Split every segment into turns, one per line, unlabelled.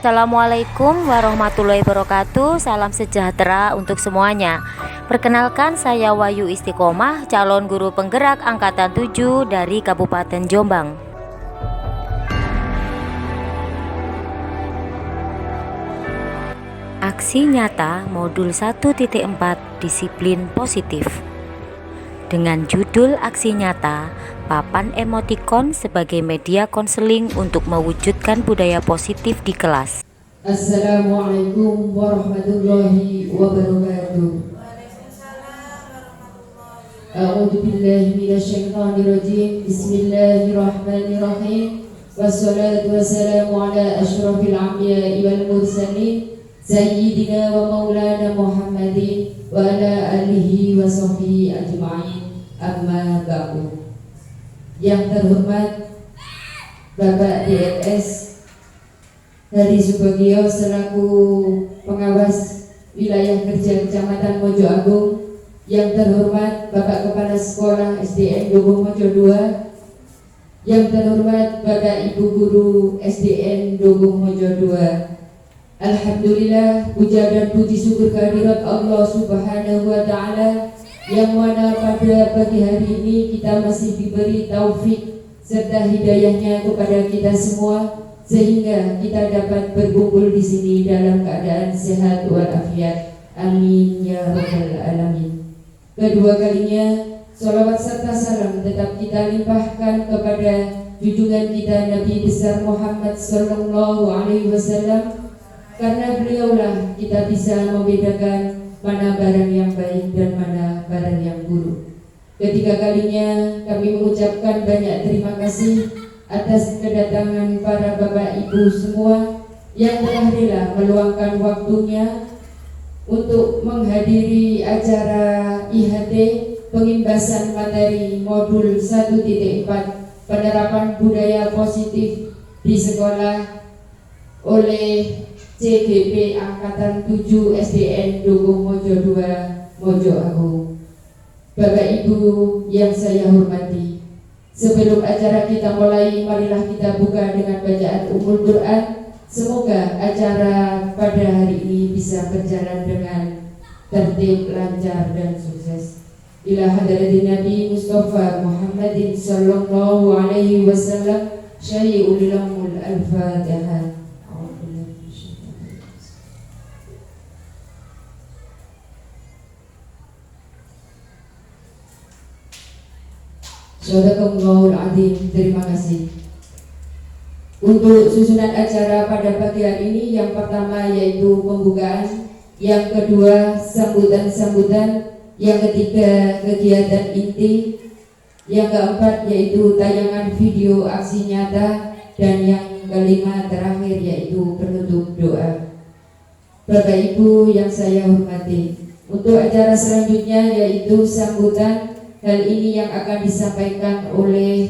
Assalamualaikum warahmatullahi wabarakatuh. Salam sejahtera untuk semuanya. Perkenalkan, saya Wahyu Istiqomah, calon guru penggerak angkatan 7 dari Kabupaten Jombang. Aksi nyata modul 1.4 disiplin positif. Dengan judul aksi nyata, papan emotikon sebagai media konseling untuk mewujudkan budaya positif di kelas.
Assalamualaikum warahmatullahi wabarakatuh. A'udzu billahi minasyaitonir rajim. Bismillahirrahmanirrahim. Wassalatu wassalamu ala asyrafil anbiya'i wal mursalin sayyidina wa maulana Muhammadin wa ala alihi wa sahbihi ajma'in. Amma ba'du. Yang terhormat Bapak DNS Hadi Subagio selaku pengawas wilayah kerja Kecamatan Mojo Agung, yang terhormat Bapak Kepala Sekolah SDN Dogo Mojo 2, yang terhormat Bapak Ibu Guru SDN Dogo Mojo 2. Alhamdulillah, puja dan puji syukur kehadirat Allah Subhanahu wa Ta'ala, yang mana pada pagi hari ini kita masih diberi taufik serta hidayahnya kepada kita semua, sehingga kita dapat berkumpul di sini dalam keadaan sehat walafiat. Amin ya rabbal alamin. Kedua kalinya, salawat serta salam tetap kita limpahkan kepada junjungan kita Nabi besar Muhammad sallallahu alaihi wasallam, karena beliaulah kita bisa membedakan mana barang yang baik dan mana barang yang buruk. Ketiga kalinya kami mengucapkan banyak terima kasih atas kedatangan para bapak ibu semua yang telah rela meluangkan waktunya untuk menghadiri acara IHT pengimbasan materi modul 1.4 penerapan budaya positif di sekolah oleh CGP Angkatan 7 SDN Dogo Mojo 2 Mojo Agung. Bapak Ibu yang saya hormati, sebelum acara kita mulai, marilah kita buka dengan bacaan Ummul Quran. Semoga acara pada hari ini bisa berjalan dengan tertib, lancar, dan sukses. Ila hadratin Nabi Mustafa Muhammadin sallallahu alaihi wasallam. Syai'ul lamul al-Fatihah. Sadaqallahul Adzim. Terima kasih. Untuk susunan acara pada pagi hari ini, yang pertama yaitu pembukaan, yang kedua sambutan-sambutan, yang ketiga kegiatan inti, yang keempat yaitu tayangan video aksi nyata, dan yang kelima terakhir yaitu penutup doa. Bapak Ibu yang saya hormati, untuk acara selanjutnya yaitu sambutan. Hal ini yang akan disampaikan oleh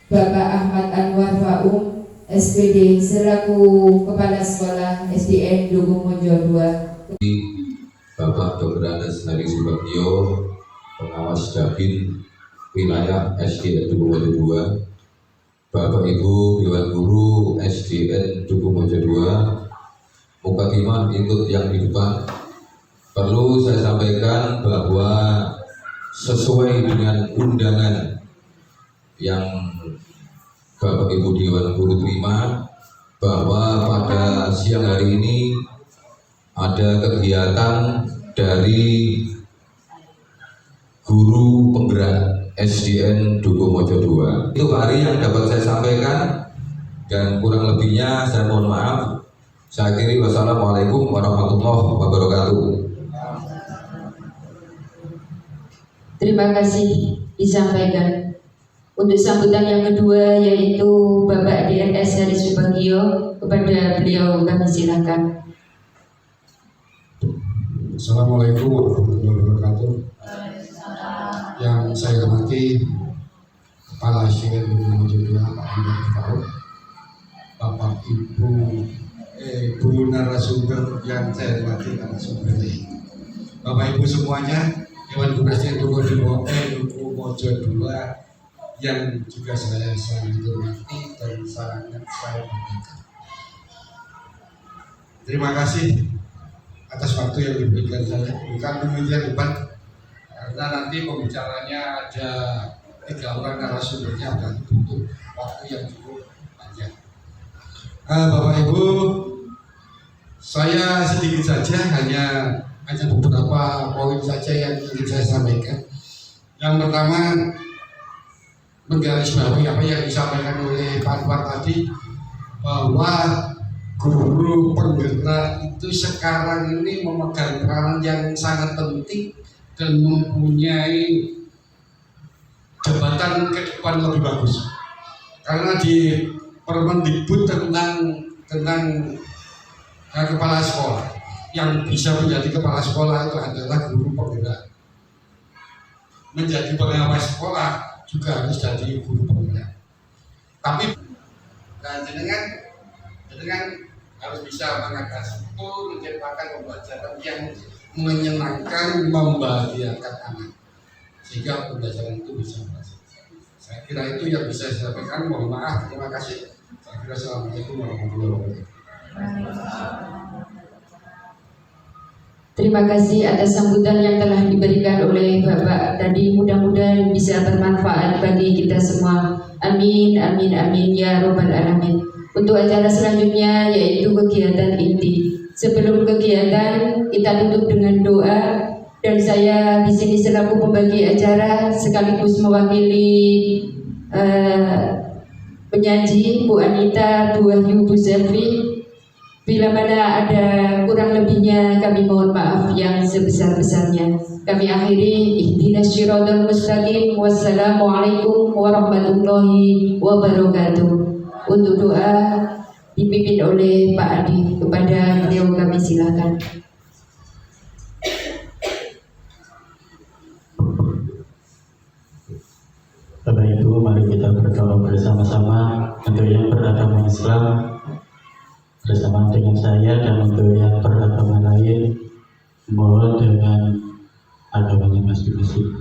Bapak Ahmad Anwar Faum, SPD, selaku Kepala Sekolah SDN Dogo Mojo 2.
Bapak Dr. Andes Hadi Subagio, pengawas Dabin wilayah SDN Dogo Mojo 2, Bapak Ibu Dewan Guru SDN Dogo Mojo 2, Mukadimah ikut yang di depan. Perlu saya sampaikan bahwa sesuai dengan undangan yang Bapak Ibu Dewan Guru terima, bahwa pada siang hari ini ada kegiatan dari guru penggerak SDN Dogo Mojo 2. Itu hari yang dapat saya sampaikan, dan kurang lebihnya saya mohon maaf. Saya akhiri, wassalamualaikum warahmatullahi wabarakatuh.
Terima kasih disampaikan. Untuk sambutan yang kedua yaitu Bapak DNS Hadi Subagio, kepada beliau kami silakan.
Assalamualaikum warahmatullahi wabarakatuh. Yang saya hormati Kepala SDN Dogo Mojo 2 Pak Ahmad Faum, Bapak Ibu guru narasumber yang saya hormati narasumber, Bapak Ibu semuanya, Dewan Guru SDN Dogo Mojo 2 yang juga saya sangat hormati dan sangat saya banggakan. Terima kasih atas waktu yang diberikan saya. Bukan demikian Pak, karena nanti pembicaranya ada 3 orang narasumbernya dan butuh waktu yang cukup panjang. Bapak Ibu, saya sedikit saja hanya beberapa poin saja yang ingin saya sampaikan. Yang pertama, menggarisbawahi apa yang disampaikan oleh Pak Anwar tadi, bahwa guru penggerak itu sekarang ini memegang peranan yang sangat penting dan mempunyai jabatan ke depan lebih bagus. Karena di Permendikbud tentang kepala sekolah, yang bisa menjadi kepala sekolah itu adalah guru penggerak. Menjadi pengawas sekolah juga harus jadi guru penggerak. Tapi dengan harus bisa mengatasi itu, menciptakan pembelajaran yang menyenangkan, membahagiakan anak, sehingga pembelajaran itu bisa berhasil. Saya kira itu yang bisa saya sampaikan. Mohon maaf, terima kasih. Saya kira assalamualaikum warahmatullahi wabarakatuh.
Terima kasih atas sambutan yang telah diberikan oleh Bapak tadi. Mudah-mudahan bisa bermanfaat bagi kita semua. Amin, amin, amin ya robbal alamin. Untuk acara selanjutnya yaitu kegiatan inti. Sebelum kegiatan kita tutup dengan doa, dan saya di sini selaku pembagi acara sekaligus mewakili penyaji Bu Anita, Bu Wahyu, Bu Zafri. Bila mana ada kurang lebihnya kami mohon maaf yang sebesar-besarnya. Kami akhiri ihdinas siratal mustaqim. Wassalamualaikum warahmatullahi wabarakatuh. Untuk doa dipimpin oleh Pak Adi. Kepada beliau kami silakan.
Bapak Ibu, mari kita berdoa bersama-sama untuk yang beragama Islam bersama dengan saya, dan untuk yang beragama lain mohon dengan agamanya masing-masing.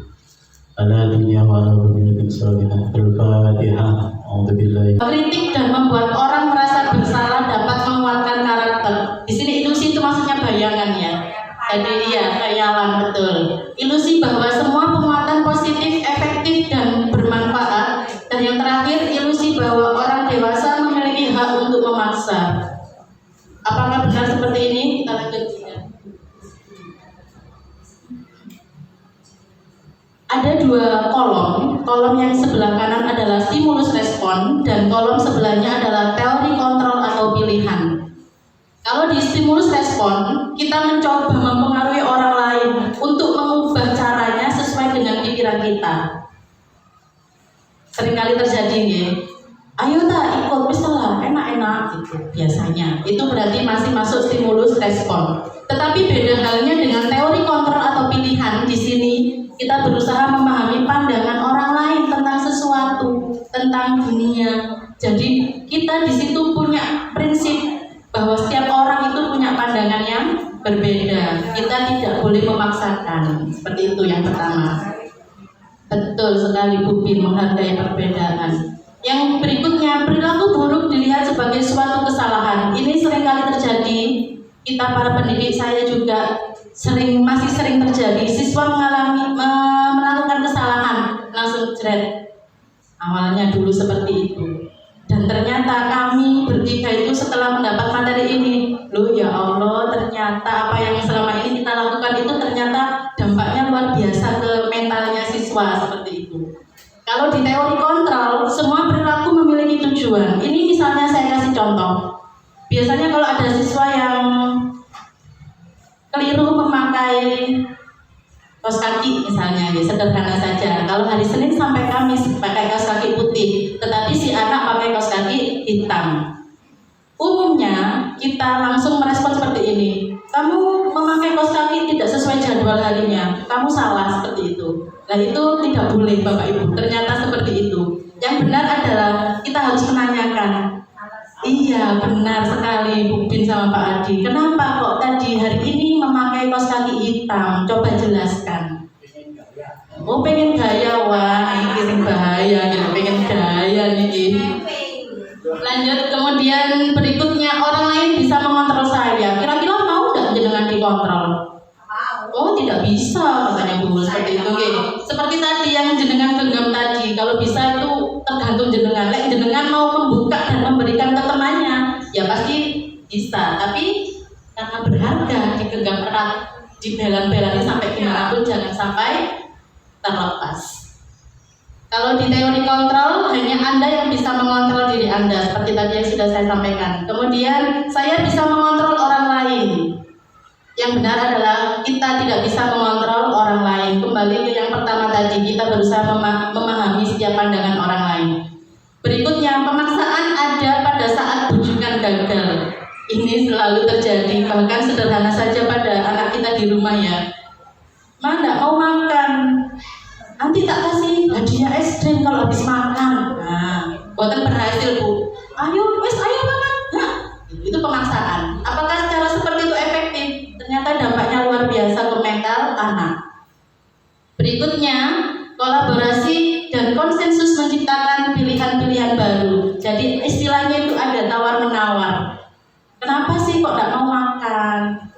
Ala dunia wa ala dunia salina al-Fatihah. A'udzubillahi.
Kritik dan membuat orang merasa bersalah dapat menguatkan karakter. Di sini ilusi itu maksudnya bayangan ya. Jadi ya, khayalan, betul. Ilusi bahwa semua penguatan positif, efektif dan bermanfaat. Dan yang terakhir, ilusi bahwa orang dewasa memiliki hak untuk memaksa. Apakah benar seperti ini? Kita lanjutkan. Ada 2 kolom. Kolom yang sebelah kanan adalah stimulus respon, dan kolom sebelahnya adalah teori kontrol atau pilihan. Kalau di stimulus respon, kita mencoba mempengaruhi orang lain untuk mengubah caranya sesuai dengan pikiran kita. Seringkali terjadi ya. Ayo tak ikut, misalnya enak-enak gitu biasanya. Itu berarti masih masuk stimulus respon. Tetapi beda halnya dengan teori kontrol atau pilihan. Di sini kita berusaha memahami pandangan orang lain tentang sesuatu, tentang dunia. Jadi kita di situ punya prinsip bahwa setiap orang itu punya pandangan yang berbeda. Kita tidak boleh memaksakan. Seperti itu yang pertama. Betul sekali Bu Bin, menghargai perbedaan. Yang berikutnya, perilaku buruk dilihat sebagai suatu kesalahan. Ini seringkali terjadi. Kita para pendidik, saya juga masih sering terjadi. Siswa melakukan kesalahan, langsung jeret. Awalnya dulu seperti itu. Dan ternyata kami bertiga itu setelah mendapat materi ini, loh ya Allah, ternyata apa yang selama ini kita lakukan itu ternyata dampaknya luar biasa ke mentalnya siswa, seperti itu. Kalau di teori kontrol, semua perilaku memiliki tujuan. Ini misalnya saya kasih contoh. Biasanya kalau ada siswa yang keliru memakai kaos kaki misalnya, ya sederhana saja. Kalau hari Senin sampai Kamis pakai kaos kaki putih, tetapi si anak pakai kaos kaki hitam. Umumnya kita langsung merespon seperti ini. Kamu memakai kaos kaki tidak sesuai jadwal harinya, kamu salah, seperti itu. Nah itu tidak boleh Bapak Ibu, ternyata seperti itu. Yang benar adalah kita harus menanyakan. Iya benar sekali Bu Bin sama Pak Adi. Kenapa kok tadi hari ini memakai kaos kaki hitam? Coba jelaskan. Oh pengen gaya, wah ini bahaya gitu, pengen gaya nih. Lanjut, kemudian berikutnya orang lain bisa mengontrol saya. tadi yang jenengan genggam tadi, kalau bisa itu tergantung jenengan. Lek jenengan mau membuka dan memberikan ke temannya, ya pasti bisa. Tapi karena berharga, digenggam erat, dibelan-belani sampai gimana pun jangan sampai terlepas. Kalau di teori kontrol, hanya Anda yang bisa mengontrol diri Anda, seperti tadi yang sudah saya sampaikan. Kemudian, saya bisa mengontrol orang lain. Yang benar adalah kita tidak bisa mengontrol orang lain. Kembali ke yang pertama tadi, kita berusaha memahami setiap pandangan orang lain. Berikutnya, pemaksaan ada pada saat bujukan gagal. Ini selalu terjadi, bahkan sederhana saja pada anak kita di rumah ya. Ma, nggak mau makan, nanti tak kasih hadiah es krim kalau habis makan. Nah, buatan berhasil Bu. Ayo makan. Nah, itu pemaksaan. Apakah cara seperti itu efektif? Ternyata dampaknya luar biasa ke mental anak. Berikutnya, kolaborasi dan konsensus menciptakan pilihan-pilihan baru. Jadi istilahnya itu ada tawar-menawar. Kenapa sih kok tidak mau makan?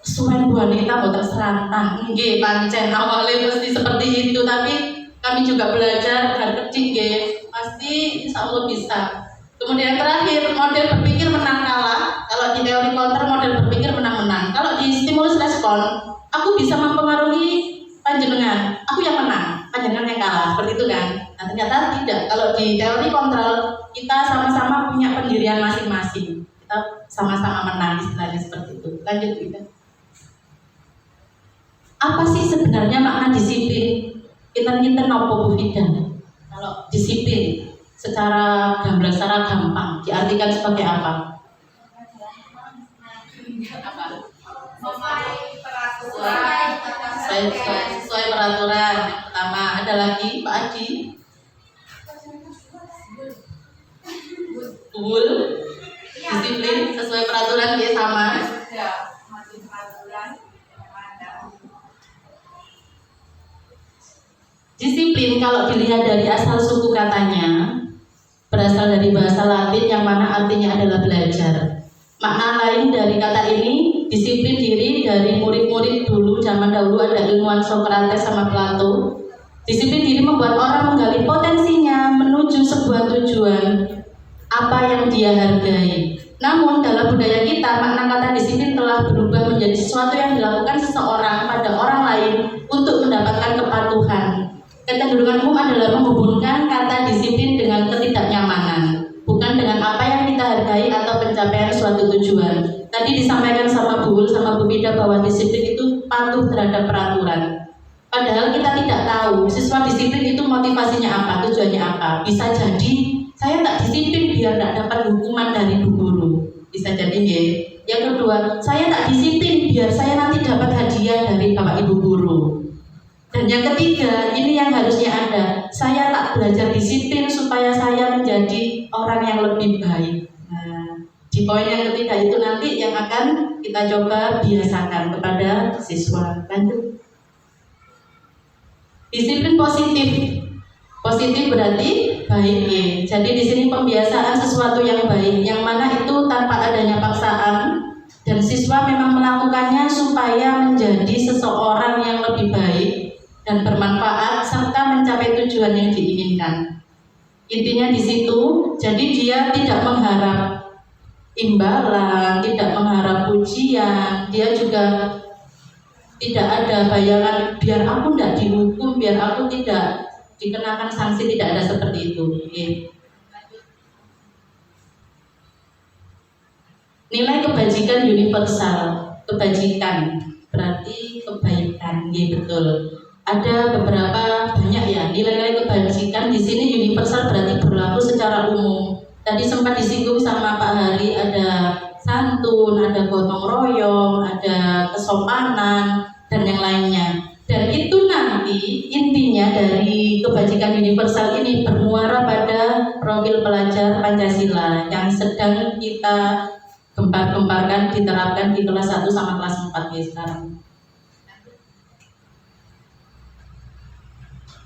Suwen wanita boten serantang. Nggih, pancen awalnya mesti seperti itu, tapi kami juga belajar dan kecil nggih. Pasti insya Allah bisa. Kemudian terakhir, model berpikir menang kalah. Kalau di teori counter, model berpikir menang-menang. Kalau di stimulus respon, aku bisa mempengaruhi panjenengan, aku yang menang, panjenengan yang kalah, seperti itu kan. Nah ternyata tidak. Kalau di teori kontrol, kita sama-sama punya pendirian masing-masing. Kita sama-sama menang, istilahnya seperti itu. Lanjut kita. Apa sih sebenarnya makna disiplin? Kita nopo Bu Fida. Kalau disiplin secara gamblang, secara gampang diartikan sebagai apa? Sesuai peraturan. Yang pertama, ada lagi Pak Adi. Betul. Disiplin sesuai peraturan dia sama. Disiplin kalau dilihat dari asal suku katanya berasal dari bahasa Latin yang mana artinya adalah belajar. Makna lain dari kata ini, disiplin diri dari murid-murid dulu, zaman dahulu ada ilmuwan Socrates sama Plato. Disiplin diri membuat orang menggali potensinya menuju sebuah tujuan apa yang dia hargai. Namun dalam budaya kita, makna kata disiplin telah berubah menjadi sesuatu yang dilakukan seseorang pada orang lain untuk mendapatkan kepatuhan. Kecenderungan umum adalah menghubungkan kata disiplin dengan ketidaknyamanan, bukan dengan apa yang kita hargai atau pencapaian suatu tujuan. Tadi disampaikan sama Bu Ul, sama Bu Fida bahwa disiplin itu patuh terhadap peraturan. Padahal kita tidak tahu siswa disiplin itu motivasinya apa, tujuannya apa. Bisa jadi saya tak disiplin biar tidak dapat hukuman dari Bu Guru. Bisa jadi ya. Yang kedua, saya tak disiplin biar saya nanti dapat hadiah dari Bapak Ibu Guru. Dan yang ketiga, ini yang harusnya ada. Saya tak belajar disiplin supaya saya menjadi orang yang lebih baik. Nah, di poin yang ketiga itu nanti yang akan kita coba biasakan kepada siswa. Lanjut. Disiplin positif. Positif berarti baik ya. Jadi di sini pembiasaan sesuatu yang baik, yang mana itu tanpa adanya paksaan dan siswa memang melakukannya supaya menjadi seseorang yang lebih baik dan bermanfaat serta mencapai tujuan yang diinginkan. Intinya di situ, jadi dia tidak mengharap imbalan, tidak mengharap pujian, dia juga tidak ada bayangan biar aku tidak dihukum, biar aku tidak dikenakan sanksi, tidak ada seperti itu. Oke. Nilai kebajikan universal, kebajikan berarti kebaikan, ya betul. Ada beberapa banyak ya nilai-nilai kebajikan di sini universal berarti berlaku secara umum. Tadi sempat disinggung sama Pak Hari, ada santun, ada gotong royong, ada kesopanan dan yang lainnya. Dan itu nanti intinya dari kebajikan universal ini bermuara pada profil pelajar Pancasila yang sedang kita gembar-gembarkan, diterapkan di kelas 1 sama kelas 4 ya sekarang.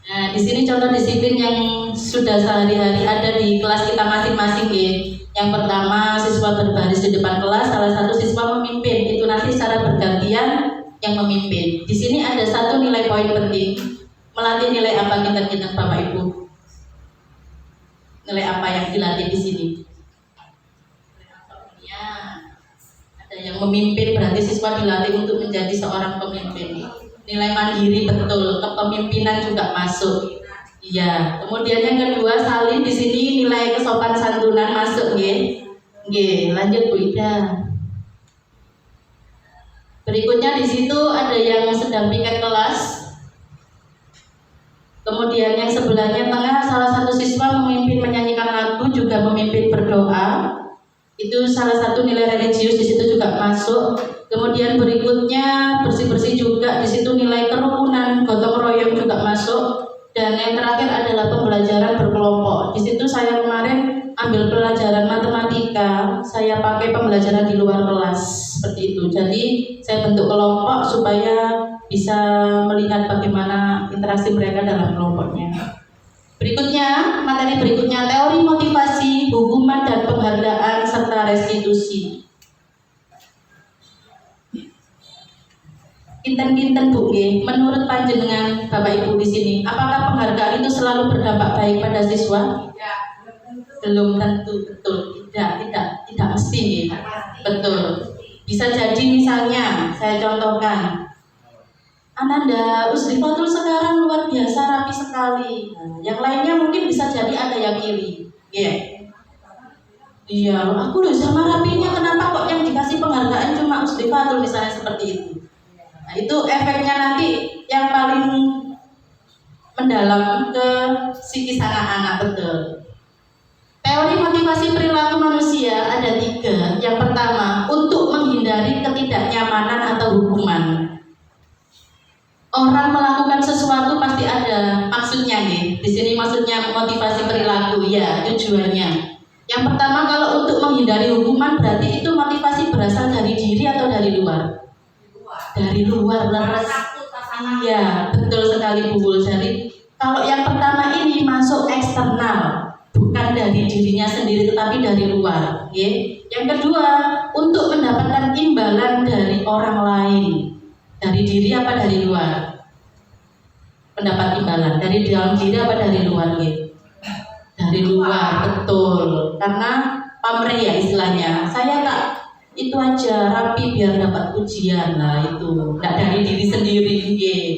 Nah, di sini contoh disiplin yang sudah sehari-hari ada di kelas kita masing-masing ya. Yang pertama, siswa berbaris di depan kelas, salah satu siswa memimpin. Itu nanti secara bergantian yang memimpin. Di sini ada satu nilai poin penting. Melatih nilai apa kita Bapak Ibu? Nilai apa yang dilatih di sini? Ya, ada yang memimpin, berarti siswa dilatih untuk menjadi seorang pemimpin. Nilai mandiri betul, kepemimpinan juga masuk. Iya, kemudian yang kedua salin di sini nilai kesopan santunan masuk, nggih. Nggih, lanjut Bu Ida. Berikutnya di situ ada yang sedang piket kelas. Kemudian yang sebelahnya tengah salah satu siswa memimpin menyanyikan lagu, juga memimpin berdoa. Itu salah satu nilai religius di situ juga masuk. Kemudian berikutnya bersih-bersih juga, di situ nilai kerukunan, gotong royong juga masuk. Dan yang terakhir adalah pembelajaran berkelompok. Di situ saya kemarin ambil pelajaran matematika, saya pakai pembelajaran di luar kelas seperti itu. Jadi saya bentuk kelompok supaya bisa melihat bagaimana interaksi mereka dalam kelompoknya. Berikutnya, materi berikutnya teori motivasi, hukuman dan penghargaan serta restitusi. Kinten-kinten Bu, menurut panjenengan Bapak Ibu di sini, apakah penghargaan itu selalu berdampak baik pada siswa? Belum tentu, betul. Tidak mesti, betul. Bisa jadi misalnya, saya contohkan, Ananda Usrifatul sekarang luar biasa rapi sekali. Nah, yang lainnya mungkin bisa jadi ada yang iri. Iya, aku loh sama rapinya, kenapa kok yang dikasih penghargaan cuma Usrifatul misalnya seperti itu. Nah, itu efeknya nanti yang paling mendalam ke psikis anak-anak, betul. Teori motivasi perilaku manusia ada 3. Yang pertama, untuk menghindari ketidaknyamanan atau hukuman. Orang melakukan sesuatu pasti ada maksudnya nih. Di sini maksudnya motivasi perilaku, ya tujuannya. Yang pertama, kalau untuk menghindari hukuman berarti itu motivasi berasal dari diri atau dari luar? Dari luar, leres. Iya, betul sekali Bu. Jadi kalau yang pertama ini masuk eksternal, bukan dari dirinya sendiri tetapi dari luar. Yang kedua, untuk mendapatkan imbalan dari orang lain. Dari diri apa dari luar? Mendapat imbalan dari dalam diri apa dari luar? Dari luar, betul. Karena pamrih ya istilahnya. Saya tak itu aja rapi biar dapat pujian. Nah itu tidak dari diri sendiri.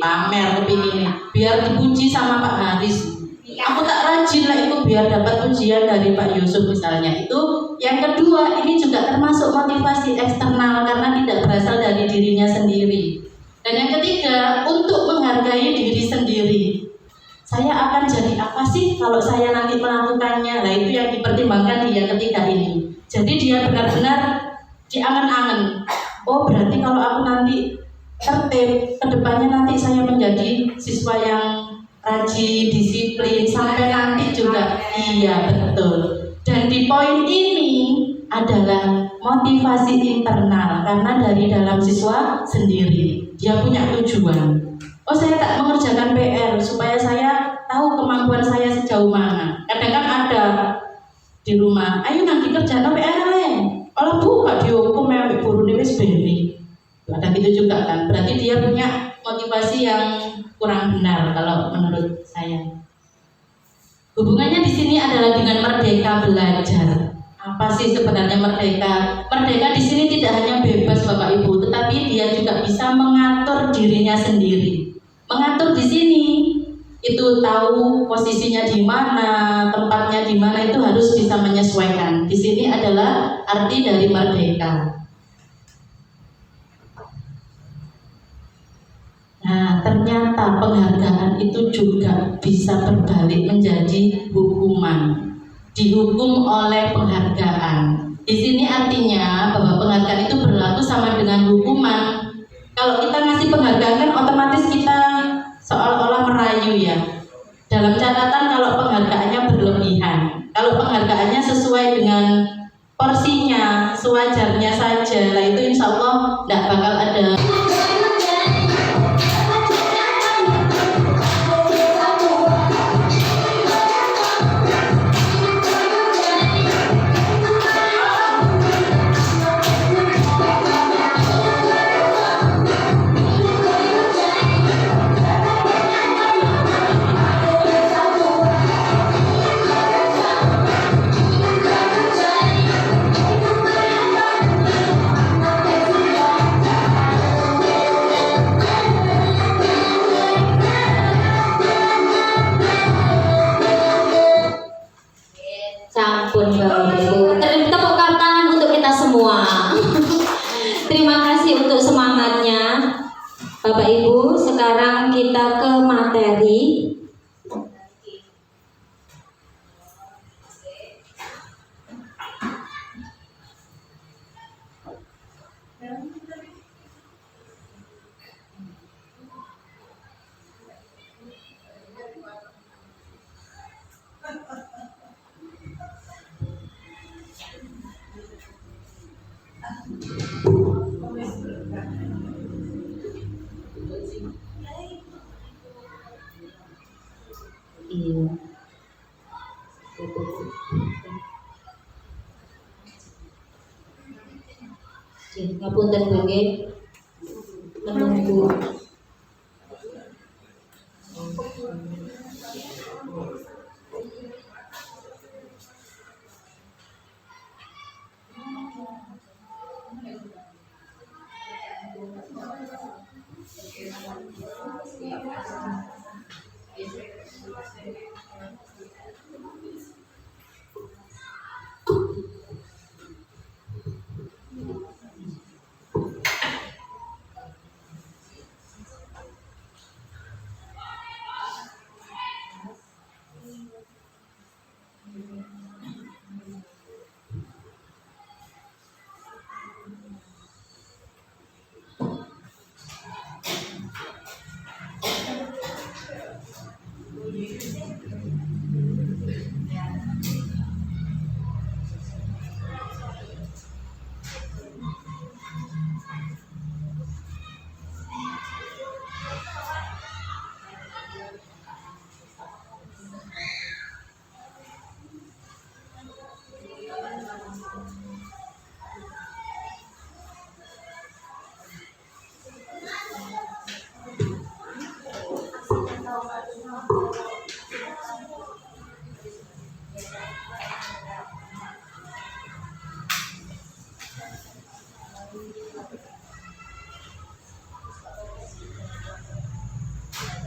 Pamer kepingin biar dipuji sama Pak Haris. Aku tak rajin lah itu biar dapat pujian dari Pak Yusuf misalnya. Itu yang kedua, ini juga termasuk motivasi eksternal karena tidak berasal dari dirinya sendiri. Dan yang ketiga, untuk menghargai diri sendiri. Saya akan jadi apa sih kalau saya nanti melakukannya? Nah itu yang dipertimbangkan dia ketika ini. Jadi dia benar-benar diangan-angan. Oh berarti kalau aku nanti tertib, kedepannya nanti saya menjadi siswa yang rajin, disiplin, sampai nanti juga. Iya betul. Dan di poin ini adalah motivasi internal karena dari dalam siswa sendiri. Dia punya tujuan. Oh saya tak mengerjakan PR supaya saya tahu kemampuan saya sejauh mana. Kadang kan ada di rumah, ayo nanti kerjaan PR lain. Kalau buka dihukum ya guru wis beni. Ada gitu juga kan. Berarti dia punya motivasi yang kurang benar kalau menurut saya. Hubungannya di sini adalah dengan merdeka belajar. Apa sih sebenarnya merdeka? Merdeka di sini tidak hanya bebas Bapak Ibu, tetapi dia juga bisa mengatur dirinya sendiri. Mengatur di sini itu tahu posisinya di mana, tempatnya di mana, itu harus bisa menyesuaikan. Di sini adalah arti dari merdeka. Nah, ternyata penghargaan itu juga bisa berbalik menjadi hukuman. Dihukum oleh penghargaan. Di sini artinya bahwa penghargaan itu berlaku sama dengan hukuman. Kalau kita ngasih penghargaan kan otomatis kita seolah-olah merayu ya. Dalam catatan kalau penghargaannya berlebihan. Kalau penghargaannya sesuai dengan porsinya, sewajarnya saja, lah itu insya Allah tidak bakal ada. Iya. Ngapunten nggih. Menunggu.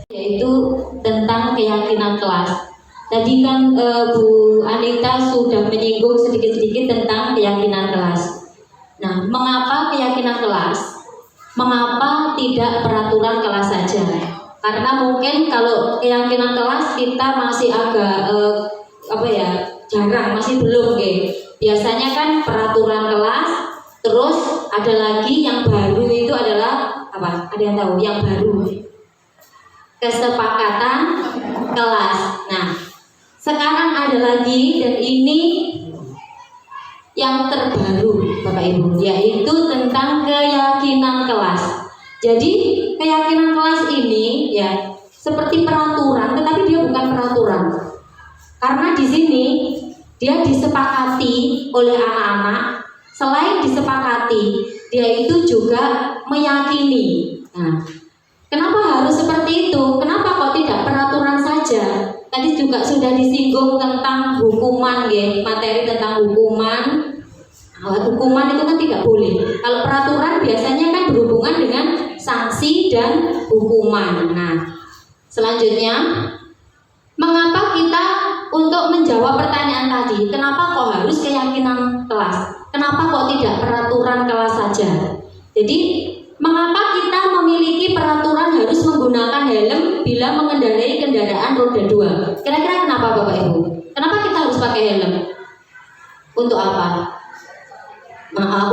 Yaitu tentang keyakinan kelas. Tadi kan Bu Anita sudah menyinggung sedikit-sedikit tentang keyakinan kelas. Nah, mengapa keyakinan kelas? Mengapa tidak peraturan kelas saja? Karena mungkin kalau keyakinan kelas kita masih agak jarang, masih belum Biasanya kan peraturan kelas, terus ada lagi yang baru itu adalah apa? Ada yang tahu yang baru? Kesepakatan kelas. Nah, sekarang ada lagi dan ini yang terbaru Bapak Ibu, yaitu tentang keyakinan kelas. Jadi keyakinan kelas ini ya seperti peraturan, tetapi dia bukan peraturan. Karena di sini dia disepakati oleh anak-anak. Selain disepakati, dia itu juga meyakini. Nah, kenapa harus seperti itu? Kenapa kok tidak peraturan saja? Tadi juga sudah disinggung tentang hukuman, materi tentang hukuman. Hukuman itu kan tidak boleh. Kalau peraturan biasanya kan berhubungan dengan sanksi dan hukuman. Nah, selanjutnya, mengapa kita untuk menjawab pertanyaan tadi, kenapa kok harus keyakinan kelas? Kenapa kok tidak peraturan kelas saja? Jadi, mengapa kita memiliki peraturan harus menggunakan helm bila mengendarai kendaraan roda 2? Kira-kira kenapa Bapak Ibu? Kenapa kita harus pakai helm? Untuk apa?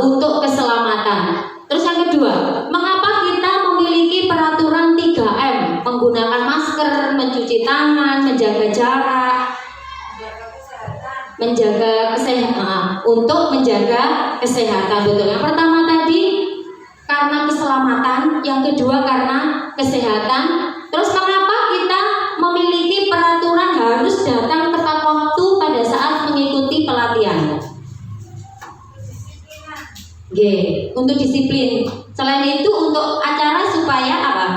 Untuk keselamatan. Terus yang kedua, mengapa kita memiliki peraturan 3M? Menggunakan masker, mencuci tangan, menjaga jarak, menjaga kesehatan, untuk menjaga kesehatan. Betul. Yang pertama tadi karena keselamatan, yang kedua karena kesehatan. Terus mengapa kita memiliki peraturan harus datang tepat waktu pada saat mengikuti pelatihan? Untuk disiplin. Selain itu untuk acara supaya apa?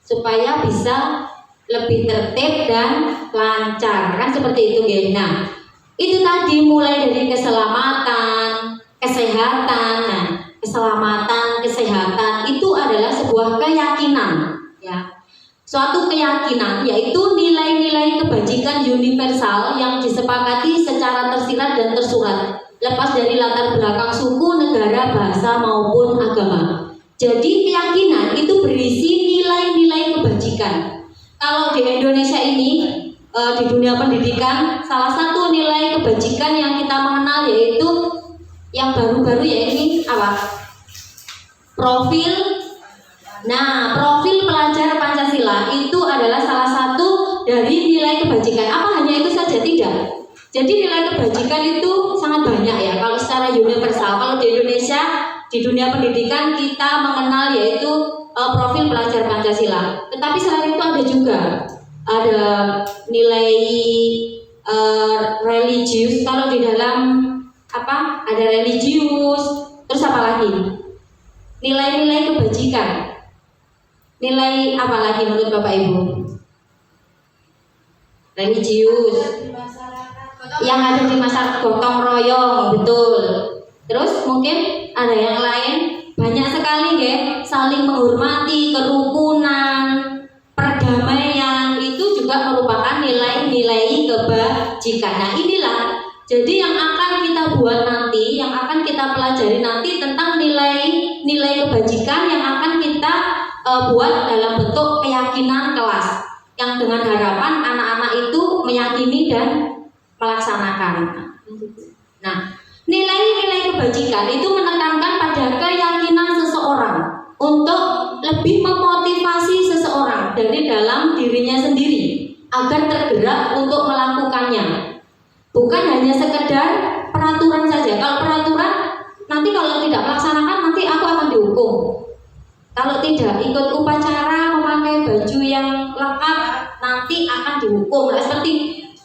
Supaya bisa lebih tertib dan lancar, kan seperti itu Nah, itu tadi mulai dari keselamatan, kesehatan. Nah, keselamatan, kesehatan itu adalah sebuah keyakinan, ya. Suatu keyakinan yaitu nilai-nilai kebajikan universal yang disepakati secara tersirat dan tersurat, lepas dari latar belakang suku, negara, bahasa maupun agama. Jadi keyakinan itu berisi nilai-nilai kebajikan. Kalau di Indonesia ini, di dunia pendidikan, salah satu nilai kebajikan yang kita mengenal yaitu yang baru-baru ini apa? Profil. Nah, profil pelajar Pancasila itu adalah salah satu dari nilai kebajikan. Apa hanya itu saja? Tidak. Jadi nilai kebajikan itu sangat banyak ya. Kalau secara universal, kalau di Indonesia, di dunia pendidikan kita mengenal yaitu profil pelajar Pancasila. Tetapi selain itu ada juga
ada nilai religius. Kalau di dalam apa ada religius, terus apa lagi? Nilai-nilai kebajikan. Nilai apa lagi menurut Bapak Ibu? Religius. Yang ada di masyarakat, gotong royong, betul. Terus mungkin ada yang lain, banyak sekali ya, saling menghormati, kerukunan, perdamaian, itu juga merupakan nilai-nilai kebajikan. Nah inilah jadi yang akan kita buat nanti, yang akan kita pelajari nanti tentang nilai-nilai kebajikan yang akan kita buat dalam bentuk keyakinan kelas, yang dengan harapan anak-anak itu meyakini dan melaksanakan. Nah, nilai-nilai kebajikan itu menekankan pada keyakinan seseorang untuk lebih memotivasi seseorang dari dalam dirinya sendiri agar tergerak untuk melakukannya. Bukan hanya sekedar peraturan saja. Kalau peraturan, nanti kalau tidak melaksanakan nanti aku akan dihukum. Kalau tidak ikut upacara, memakai baju yang lengkap, nanti akan dihukum. Nah,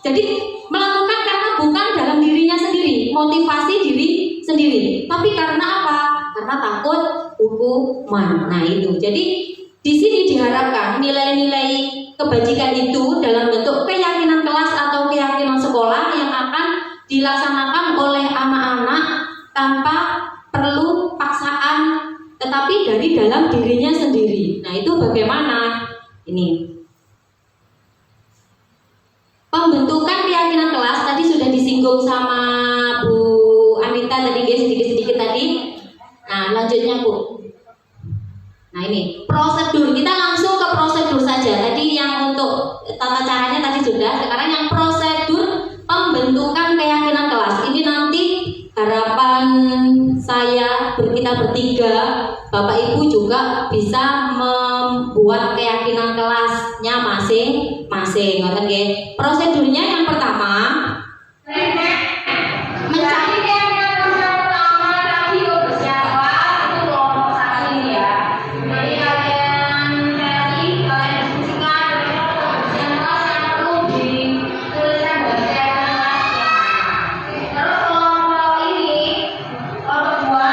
jadi melakukan karena bukan dalam dirinya sendiri, motivasi diri sendiri, tapi karena apa? Karena takut hukuman. Nah itu. Jadi di sini diharapkan nilai-nilai kebajikan itu dalam bentuk keyakinan kelas atau keyakinan sekolah yang akan dilaksanakan oleh anak-anak tanpa perlu paksaan, tetapi dari dalam dirinya sendiri. Nah itu bagaimana? Ini pembentukan keyakinan kelas tadi sudah disinggung sama Bu Anita tadi guys, sedikit-sedikit tadi. Nah lanjutnya Bu. Nah ini prosedur, kita langsung ke prosedur saja. Tadi yang untuk tata caranya tadi sudah. Sekarang yang prosedur pembentukan keyakinan kelas. Ini nanti harapan saya kita bertiga, Bapak Ibu juga bisa membuat keyakinan kelasnya masing-masing. Prosedurnya yang pertama mencari keyakinan kelas yang pertama tadi siapa itu kelompok satu ini ya. Jadi kalian diskusikan keyakinan kelas yang perlu dituliskan dari keyakinan kelasnya. Terus kelompok ini, kelompok dua,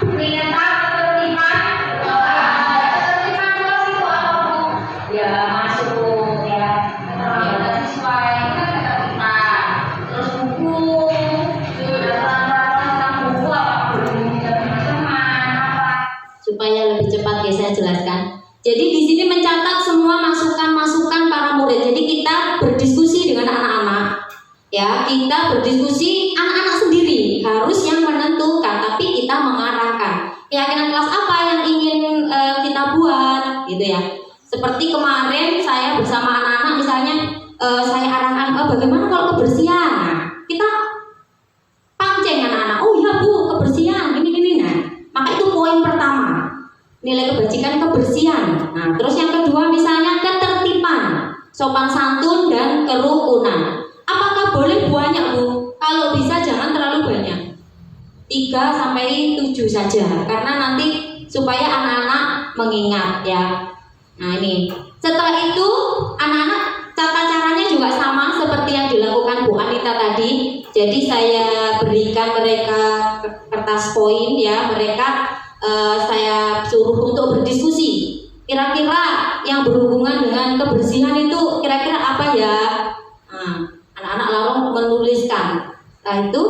perintah ketertiban. Ketertiban kelas itu apa Bu? Ya masuk ya. Siswa itu kan ketertiban. Terus buku, tentang buku apa berhubung dengan teman-teman apa. Supaya lebih cepat ya saya jelaskan. Jadi di sini mencatat semua masukan-masukan para murid. Jadi kita berdiskusi dengan anak-anak. Ya, kita berdiskusi anak-anak sendiri harus yang menentukan, tapi kita mengarahkan keyakinan kelas apa yang ingin kita buat, gitu ya. Seperti kemarin saya bersama anak-anak, misalnya saya arahkan bagaimana kalau kebersihan. Nah, kita pancing anak-anak. Oh iya Bu, kebersihan gini-gini. Nah, maka itu poin pertama. Nilai kebajikan kebersihan. Nah, terus yang kedua misalnya ketertiban, sopan santun dan kerukunan. Apakah boleh banyak Bu? Kalau bisa jangan terlalu banyak. 3 sampai 7 saja, karena nanti supaya anak-anak mengingat ya. Nah ini. Setelah itu anak-anak tata caranya juga sama seperti yang dilakukan Bu Anita tadi. Jadi saya berikan mereka kertas poin ya, mereka saya suruh untuk berdiskusi. Kira-kira yang berhubungan dengan kebersihan itu kira-kira apa ya? Nah, anak-anak lalu menuliskan. Nah itu.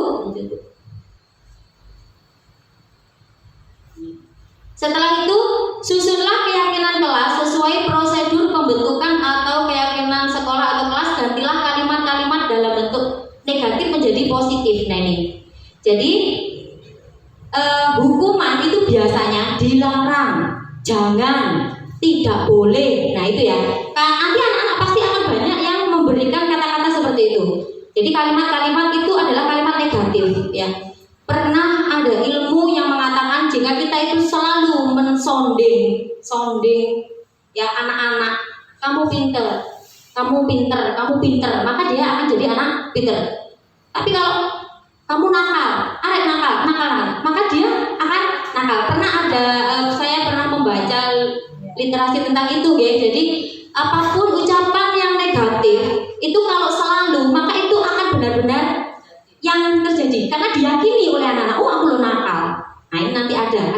Setelah itu susunlah keyakinan kelas sesuai prosedur pembentukan atau keyakinan sekolah atau kelas. Gantilah kalimat-kalimat dalam bentuk negatif menjadi positif. Nah ini. Jadi hukuman itu biasanya dilarang, jangan, tidak boleh. Nah itu ya. Nanti anak-anak pasti akan banyak yang memberikan kata-kata seperti itu. Jadi kalimat-kalimat itu adalah kalimat negatif ya. Pernah ada ilmu yang mengatakan jika kita itu selalu mensonding ya anak-anak, kamu pinter, maka dia akan jadi anak pinter. Tapi kalau kamu nakal, maka dia akan nakal. Pernah ada, saya pernah membaca literasi tentang itu ya. Jadi apapun ucapan yang negatif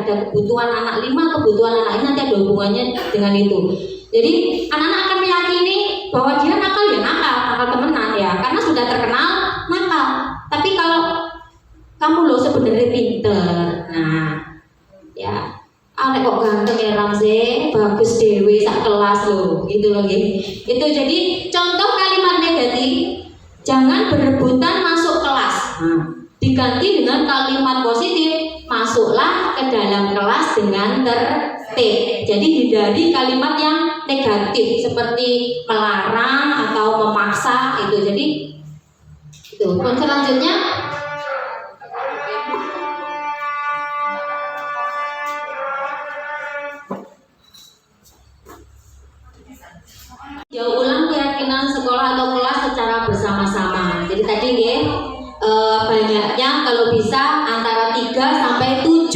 ada kebutuhan anak 5, kebutuhan anak ini nanti ada hubungannya dengan itu. Jadi anak-anak akan meyakini bahwa dia nakal ya nakal temenan ya, karena sudah terkenal nakal. Tapi kalau kamu loh sebenarnya pinter, nah ya Alek kok ganteng ya Ramze, bagus dewe sak kelas loh, gitu loh gitu. Itu jadi contoh kalimat negatif, jangan berebutan masuk kelas. Diganti dengan kalimat positif, masuklah ke dalam kelas dengan tertib. Jadi hindari kalimat yang negatif seperti melarang atau memaksa itu. Jadi itu. Selanjutnya jauh ulang keyakinan sekolah atau kelas secara bersama-sama. Jadi tadi ya banyaknya kalau bisa antara 3 sampai 7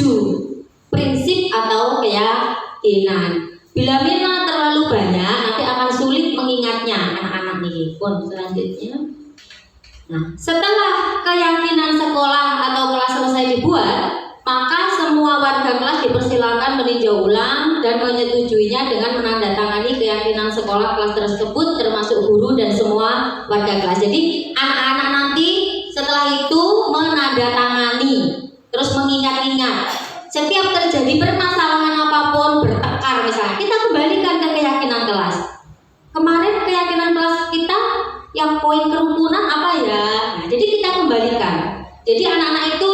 prinsip atau keyakinan. Bila mina terlalu banyak nanti akan sulit mengingatnya anak-anak nih. Pun selanjutnya. Nah, setelah keyakinan sekolah atau kelas selesai dibuat, maka semua warga kelas dipersilakan meninjau ulang dan menyetujuinya dengan menandatangani keyakinan sekolah kelas tersebut termasuk guru dan semua warga kelas. Jadi anak-anak nanti setelah itu menandatangani, terus mengingat-ingat. Setiap terjadi permasalahan apapun, bertengkar misalnya, kita kembalikan ke keyakinan kelas. Kemarin keyakinan kelas kita yang poin kerukunan apa ya? Nah, jadi kita kembalikan. Jadi anak-anak itu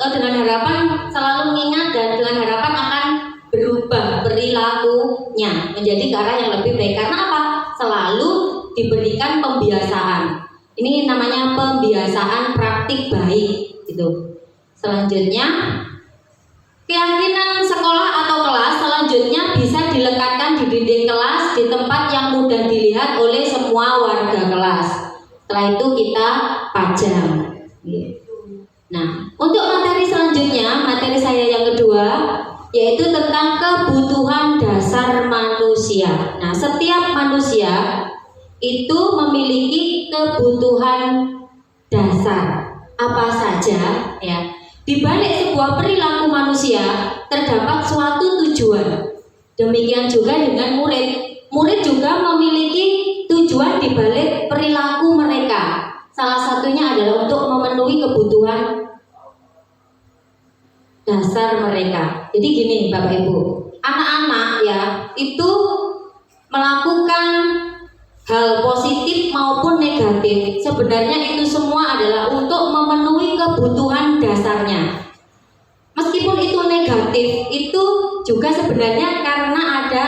dengan harapan selalu mengingat dan dengan harapan akan berubah perilakunya menjadi ke arah yang lebih baik. Karena apa? Selalu diberikan pembiasaan. Ini namanya pembiasaan praktik baik gitu. Selanjutnya keyakinan sekolah atau kelas selanjutnya bisa dilekatkan di dinding kelas di tempat yang mudah dilihat oleh semua warga kelas. Setelah itu kita pajang. Nah, untuk materi selanjutnya, materi saya yang kedua yaitu tentang kebutuhan dasar manusia. Nah, setiap manusia itu memiliki kebutuhan dasar apa saja ya. Di balik sebuah perilaku manusia terdapat suatu tujuan. Demikian juga dengan murid. Murid juga memiliki tujuan di balik perilaku mereka. Salah satunya adalah untuk memenuhi kebutuhan dasar mereka. Jadi gini Bapak Ibu, anak-anak ya itu melakukan hal positif maupun negatif. Sebenarnya itu semua adalah untuk memenuhi kebutuhan dasarnya. Meskipun itu negatif, itu juga sebenarnya karena ada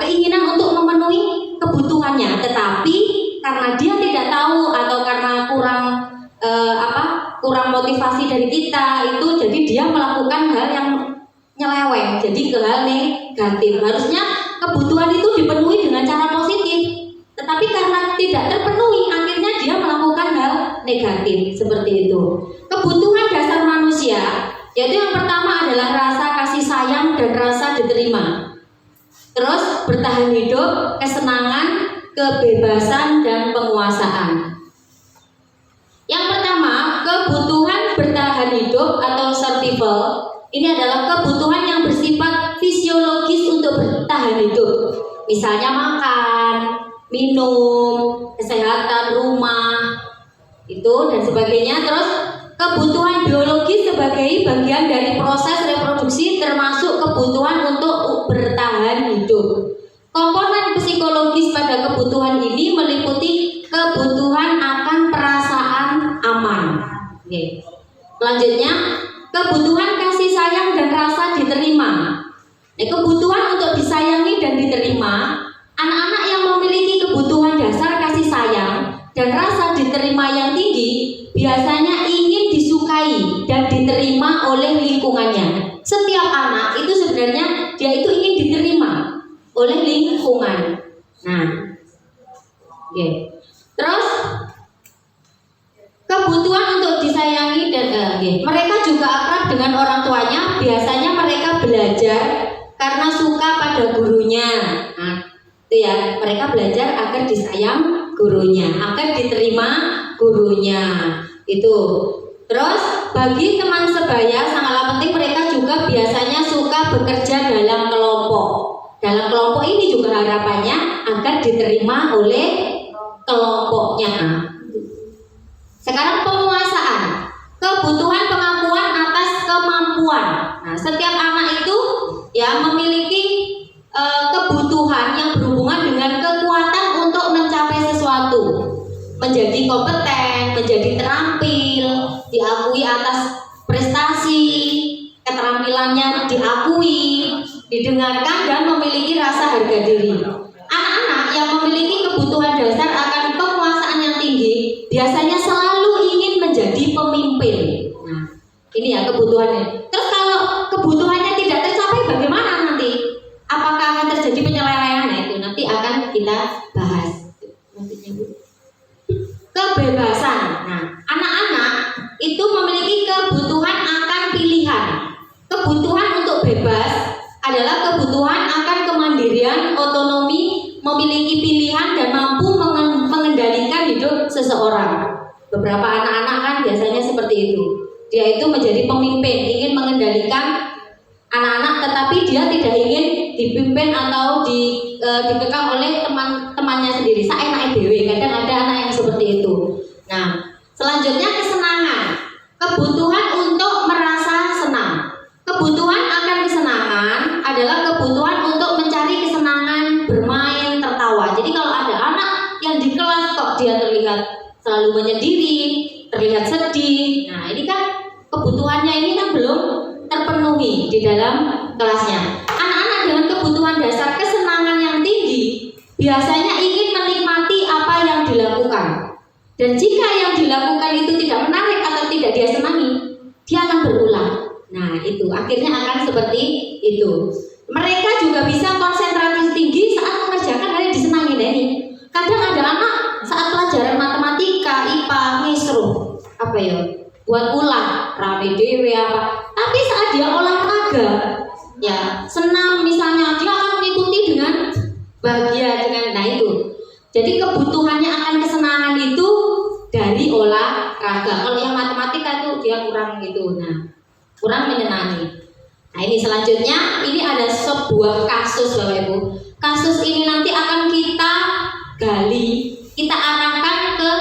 keinginan untuk memenuhi kebutuhannya. Tetapi karena dia tidak tahu atau karena kurang motivasi dari kita itu, jadi dia melakukan hal yang nyeleweng. Jadi ke hal negatif. Harusnya kebutuhan itu dipenuhi dengan cara positif. Tetapi karena tidak terpenuhi, akhirnya dia melakukan hal negatif seperti itu. Kebutuhan dasar manusia, yaitu yang pertama adalah rasa kasih sayang dan rasa diterima. Terus bertahan hidup, kesenangan, kebebasan dan penguasaan. Yang pertama, kebutuhan bertahan hidup atau survival. Ini adalah kebutuhan yang bersifat fisiologis untuk bertahan hidup. Misalnya makan, minum, kesehatan, rumah, itu dan sebagainya. Terus kebutuhan biologis sebagai bagian dari proses reproduksi termasuk kebutuhan untuk bertahan hidup. Komponen psikologis pada kebutuhan ini meliputi kebutuhan akan perasaan aman. Oke. Selanjutnya, kebutuhan kasih sayang dan rasa diterima. Kebutuhan untuk disayangi dan diterima, anak-anak yang memiliki kebutuhan dasar kasih sayang dan rasa diterima yang tinggi biasanya ingin disukai dan diterima oleh lingkungannya. Setiap anak itu sebenarnya dia itu ingin diterima oleh lingkungan. Nah, oke. Terus kebutuhan untuk disayangi dan mereka juga akrab dengan orang tuanya. Biasanya mereka belajar karena suka pada gurunya. Nah, itu ya, mereka belajar agar disayang gurunya, agar diterima gurunya. Itu Terus bagi teman sebaya sangatlah penting, mereka juga biasanya suka bekerja dalam kelompok. Dalam kelompok ini juga harapannya agar diterima oleh kelompoknya. Sekarang penguasaan, kebutuhan pengakuan atas kemampuan. Nah, setiap anak itu ya memiliki kebutuhan yang berhubungan dengan kekuatan untuk mencapai sesuatu, menjadi kompeten, menjadi terampil, diakui atas prestasi, keterampilannya diakui, didengarkan, dan memiliki rasa harga diri. Anak-anak yang memiliki kebutuhan dasar akan penguasaan yang tinggi biasanya selalu ingin menjadi pemimpin. Nah, ini ya kebutuhannya. Terus kalau kebutuhannya tidak tercapai bagaimana nanti? Apakah akan terjadi penyelewenggan? Nah, itu nanti akan kita bahas. Kebebasan. Nah, anak-anak itu memiliki kebutuhan akan pilihan. Kebutuhan untuk bebas adalah kebutuhan akan kemandirian, otonomi, memiliki pilihan, dan mampu mengendalikan hidup seseorang. Beberapa anak-anak kan biasanya seperti itu. Dia itu menjadi pemimpin, ingin mengendalikan anak-anak, tetapi dia tidak ingin dipimpin atau dikekang oleh teman-temannya sendiri. Saenake dhewe. Kadang ada anak yang seperti itu. Nah, selanjutnya kesenangan. Kebutuhan untuk merasa senang. Kebutuhan akan kesenangan adalah kebutuhan untuk mencari kesenangan, bermain, tertawa. Jadi kalau ada anak yang di kelas kok dia terlihat selalu menyendiri, terlihat sedih. Nah, ini kan kebutuhannya ini kan belum terpenuhi di dalam kelasnya. Anak-anak dengan kebutuhan dasar kesenangan yang tinggi biasanya ingin menikmati apa yang dilakukan. Dan jika yang dilakukan itu tidak menarik atau tidak dia senangi, dia akan berulang. Nah, itu akhirnya akan seperti itu. Mereka juga bisa konsentrasi tinggi saat mengerjakan hal yang disenangi. Ini kadang ada anak saat pelajaran matematika, IPA, ngisruh, apa ya, buat ulang, rame dewe apa. Tapi saat dia olahraga, ya senam misalnya, dia akan mengikuti dengan bahagia dengan. Nah, itu. Jadi kebutuhannya akan kesenangan itu dari olahraga. Kalau yang matematika itu dia kurang gitu. Nah, kurang menyenangi. Nah, ini selanjutnya, ini ada sebuah kasus Bapak Ibu. Kasus ini nanti akan kita gali, kita arahkan ke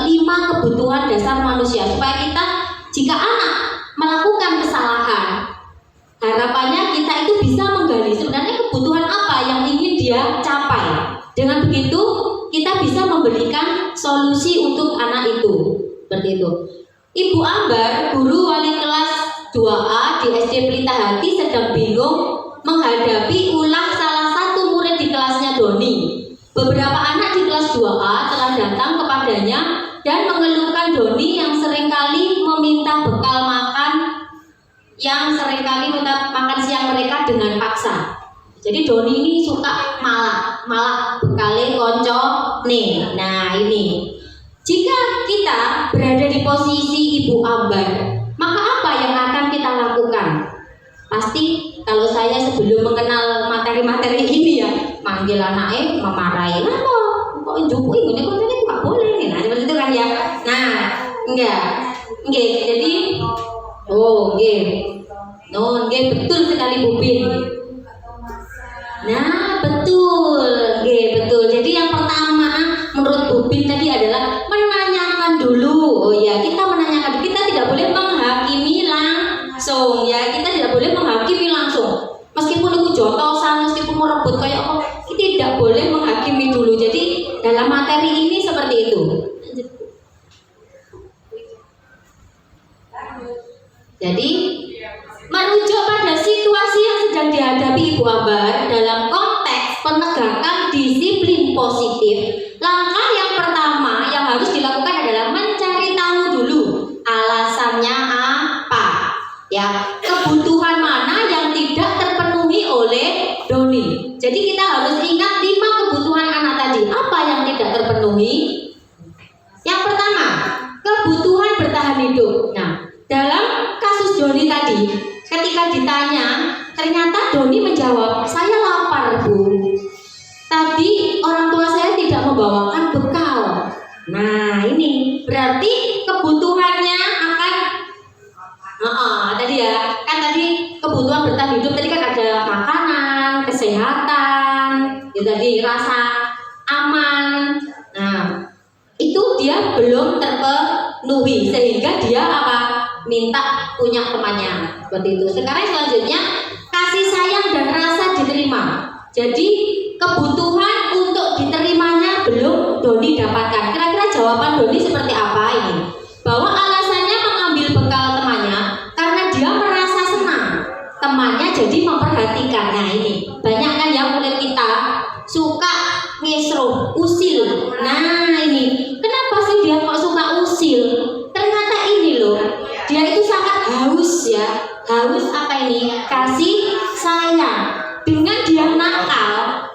5 kebutuhan dasar manusia supaya kita, jika anak melakukan kesalahan, harapannya kita itu bisa menggali sebenarnya kebutuhan apa yang ingin dia capai. Dengan begitu kita bisa memberikan solusi untuk anak itu. Seperti itu. Ibu Ambar, guru wali kelas 2A di SD Pelita Hati, sedang bingung menghadapi ulah salah satu murid di kelasnya Doni. Beberapa anak di kelas 2A telah datang kepadanya dan mengeluhkan Doni yang seringkali meminta bekal makan, yang seringkali minta makan siang mereka dengan paksa. Jadi Doni ini suka malah bekale konco nih. Nah, ini. Jika kita berada di posisi Ibu Ambar, maka apa yang akan kita lakukan? Pasti kalau saya sebelum mengenal materi-materi ini ya, manggil anaknya memarahi. Lah kok njupuk ini kok ini enggak boleh. Nah, seperti itu kan ya. Nah, enggak. Jadi nggih betul sekali Bu Bin. Nah, betul. Jadi yang pertama menurut Bu Bin tadi adalah menanyakan dulu. Oh ya, kita menanyakan. Kita tidak boleh menghakimi langsung ya. Kita tidak boleh menghakimi langsung. Meskipun itu jotosan, meskipun merebut kayak apa, kita tidak boleh menghakimi dulu. Jadi dalam materi ini seperti itu. Jadi merujuk pada situasi yang sedang dihadapi Ibu Ambar dalam konteks penegakan disiplin positif, langkah yang pertama yang harus dilakukan adalah mencari tahu dulu alasannya apa, ya, kebutuhan mana yang tidak terpenuhi oleh Doni. Jadi kita harus ingat 5 kebutuhan anak tadi. Apa yang tidak terpenuhi? Yang pertama, kebutuhan bertahan hidup. Nah, dalam kasus Doni tadi, ketika ditanya, ternyata Doni menjawab, saya lapar Bu. Tadi orang tua saya tidak membawakan bekal. Nah, ini berarti kebutuhannya akan Tadi ya, kan tadi kebutuhan bertahan hidup tadi kan ada makanan, kesehatan, ya tadi rasa aman. Nah, itu dia belum terpenuhi sehingga dia apa? Minta punya temannya seperti itu. Sekarang selanjutnya kasih sayang dan rasa diterima. Jadi kebutuhan untuk diterimanya belum Doni dapatkan. Kira-kira jawaban Doni seperti apa ini? Bahwa alasannya mengambil bekal temannya karena dia merasa senang temannya jadi memperhatikan. Nah ini banyak kan yang murid kita suka ngesro, usil. Nah ini kenapa sih dia kok suka usil? Ternyata ini loh, dia itu sangat haus ya. Haus apa ini? Kasih sayang. Dengan dia nakal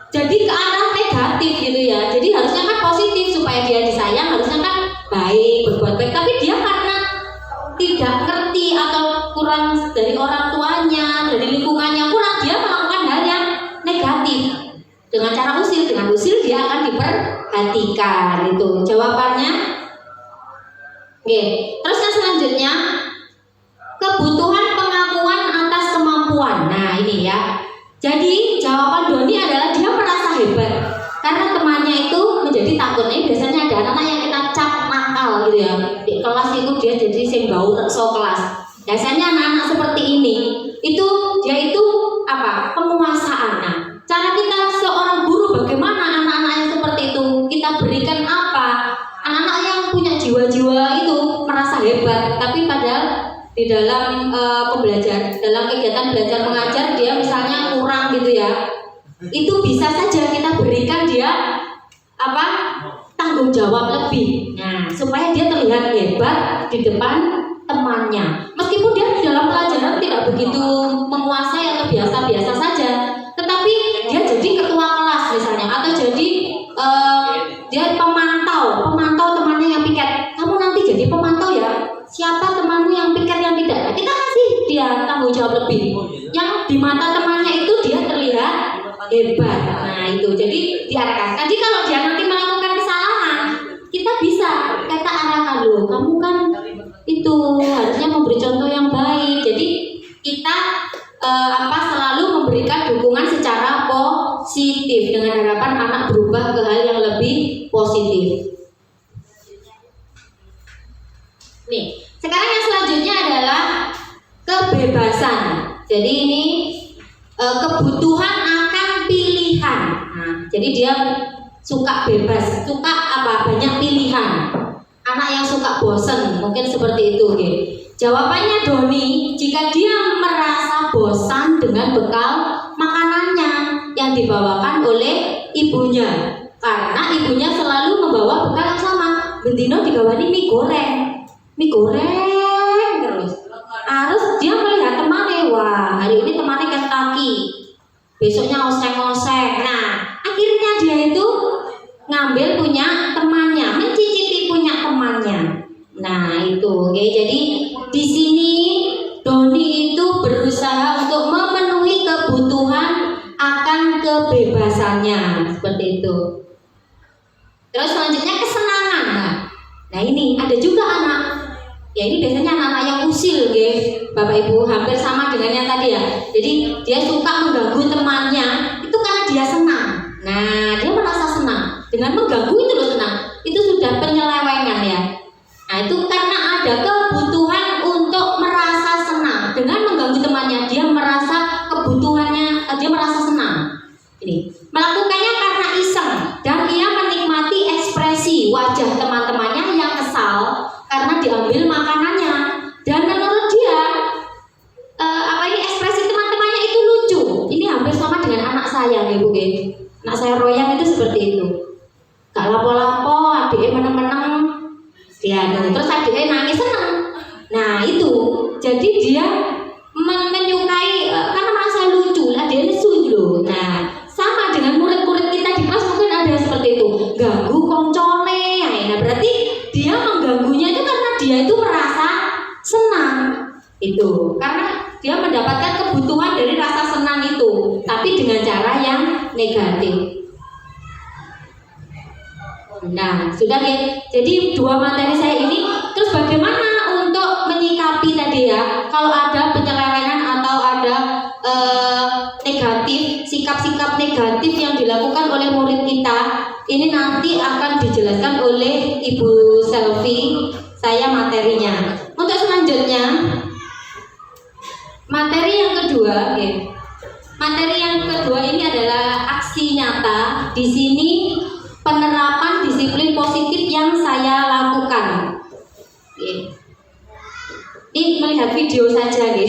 jadi ke arah negatif gitu ya. Jadi harusnya kan positif supaya dia disayang, harusnya kan baik, berbuat baik. Tapi dia karena tidak ngerti atau kurang dari orang tuanya, dari lingkungannya kurang, dia melakukan hal yang negatif. Dengan cara usil, dengan usil dia akan diperhatikan. Itu jawabannya. Oke, terus yang selanjutnya kebutuhan pengakuan atas kemampuan. Nah ini ya. Jadi jawaban Doni adalah dia merasa hebat karena temannya itu menjadi takut. Ini biasanya ada anak-anak yang kita cap nakal gitu ya. Di kelas itu dia jadi sing bau rekso kelas. Biasanya anak-anak seperti ini itu dia itu apa? Penguasaan. Nah, cara kita seorang guru bagaimana anak-anak yang seperti itu kita berikan apa? Anak-anak yang punya jiwa-jiwa itu merasa hebat, tapi padahal di dalam pembelajaran, dalam kegiatan belajar mengajar dia misalnya kurang gitu ya, itu bisa saja kita berikan dia apa tanggung jawab lebih, nah supaya dia terlihat hebat di depan temannya, meskipun dia di dalam pelajaran tidak begitu menguasai atau biasa-biasa saja, tetapi dia jadi ketua kelas misalnya, atau jadi dia pemantau temannya yang piket, kamu nanti jadi pemantau ya, siapa temanmu yang piket yang tidak, nah, kita kasih dia tanggung jawab lebih, yang di mata temannya itu dia terlihat hebat. Nah itu jadi diarahkan. Jadi kalau dia nanti melakukan kesalahan, kita bisa kita arahkan loh, kamu kan itu harusnya memberi contoh yang baik. Jadi kita selalu memberikan dukungan secara positif dengan harapan anak berubah ke hal yang lebih positif. Nih, sekarang yang selanjutnya adalah kebebasan. Jadi ini kebutuhan akan pilihan. Nah, jadi dia suka bebas, suka apa? Banyak pilihan. Anak yang suka bosan, mungkin seperti itu. Okay. Jawabannya Doni, jika dia merasa bosan dengan bekal makanannya yang dibawakan oleh ibunya, karena ibunya selalu membawa bekal yang sama. Bendino digawani mie goreng terus. Harus dia melihat temannya, wah hari ini temannya Kentucky, besoknya oseng-oseng. Nah akhirnya dia itu ngambil punya temannya, mencicipi punya temannya. Nah itu, oke. Jadi di sini Doni itu berusaha untuk memenuhi kebutuhan akan kebebasannya, seperti itu. Terus selanjutnya kesenangan. Nah ini ada juga anak, ya ini biasanya anak-anak yang usil, Bapak Ibu, hampir sama dengan yang tadi ya. Jadi dia suka mengganggu temannya, itu karena dia senang. Nah dia merasa senang dengan mengganggu itu loh, senang. Itu sudah penyelewengan ya. Nah itu karena ada kebutuhan untuk merasa senang dengan mengganggu temannya, dia merasa kebutuhannya, dia merasa senang. Ini melakukannya karena iseng dan ia menikmati ekspresi wajah teman-temannya yang kesal karena diambil makanannya, dan menurut dia ekspresi teman-temannya itu lucu. Ini hampir sama dengan anak saya ya Bu. Anak saya Royang itu seperti itu, gak lapo-lapo, adiknya meneng-meneng dia, terus adiknya nangis seneng. Nah itu jadi dia menyukai karena merasa lucu, adiknya lesu loh. Nah sama dengan murid-murid kita di kelas mungkin ada seperti itu, ganggu koncone. Nah berarti dia mengganggunya itu karena dia itu merasa senang, itu karena dia mendapatkan kebutuhan dari rasa senang itu, tapi dengan cara yang negatif. Nah sudah ya, jadi dua materi saya ini. Terus bagaimana untuk menyikapi tadi Ini nanti akan dijelaskan oleh Ibu Selvi, saya materinya. Untuk selanjutnya, materi yang kedua, oke. Materi yang kedua ini adalah aksi nyata. Di sini penerapan disiplin positif yang saya lakukan. Oke. Ini melihat video saja, oke.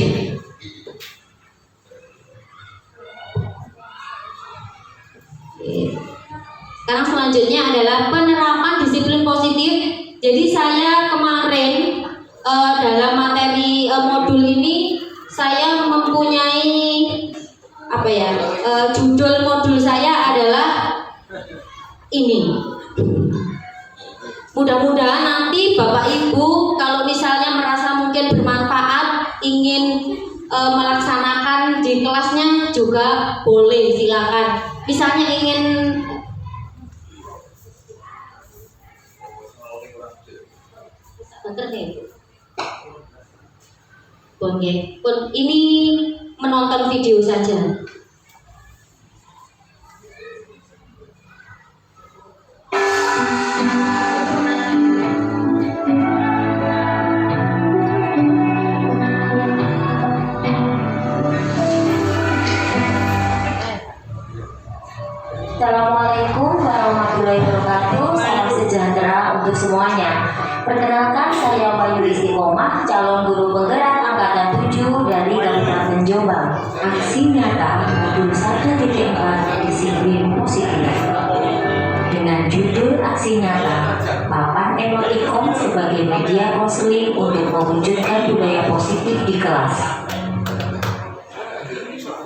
Sekarang selanjutnya adalah penerapan disiplin positif. Jadi saya kemarin dalam materi modul ini saya mempunyai judul modul saya adalah ini. Mudah-mudahan nanti Bapak Ibu kalau misalnya merasa mungkin bermanfaat, ingin melaksanakan di kelasnya juga boleh, silakan. Misalnya ingin ini menonton video saja.
Assalamualaikum warahmatullahi wabarakatuh. Salam sejahtera untuk semuanya. Perkenalkan, saya Bayu Istiqomah, calon guru penggerak angkatan 7 dari Kabupaten Jombang. Aksi nyata modul 1.4 disiplin positif. Dengan judul aksi nyata, papan emoticon sebagai media konseling untuk mewujudkan budaya positif di kelas.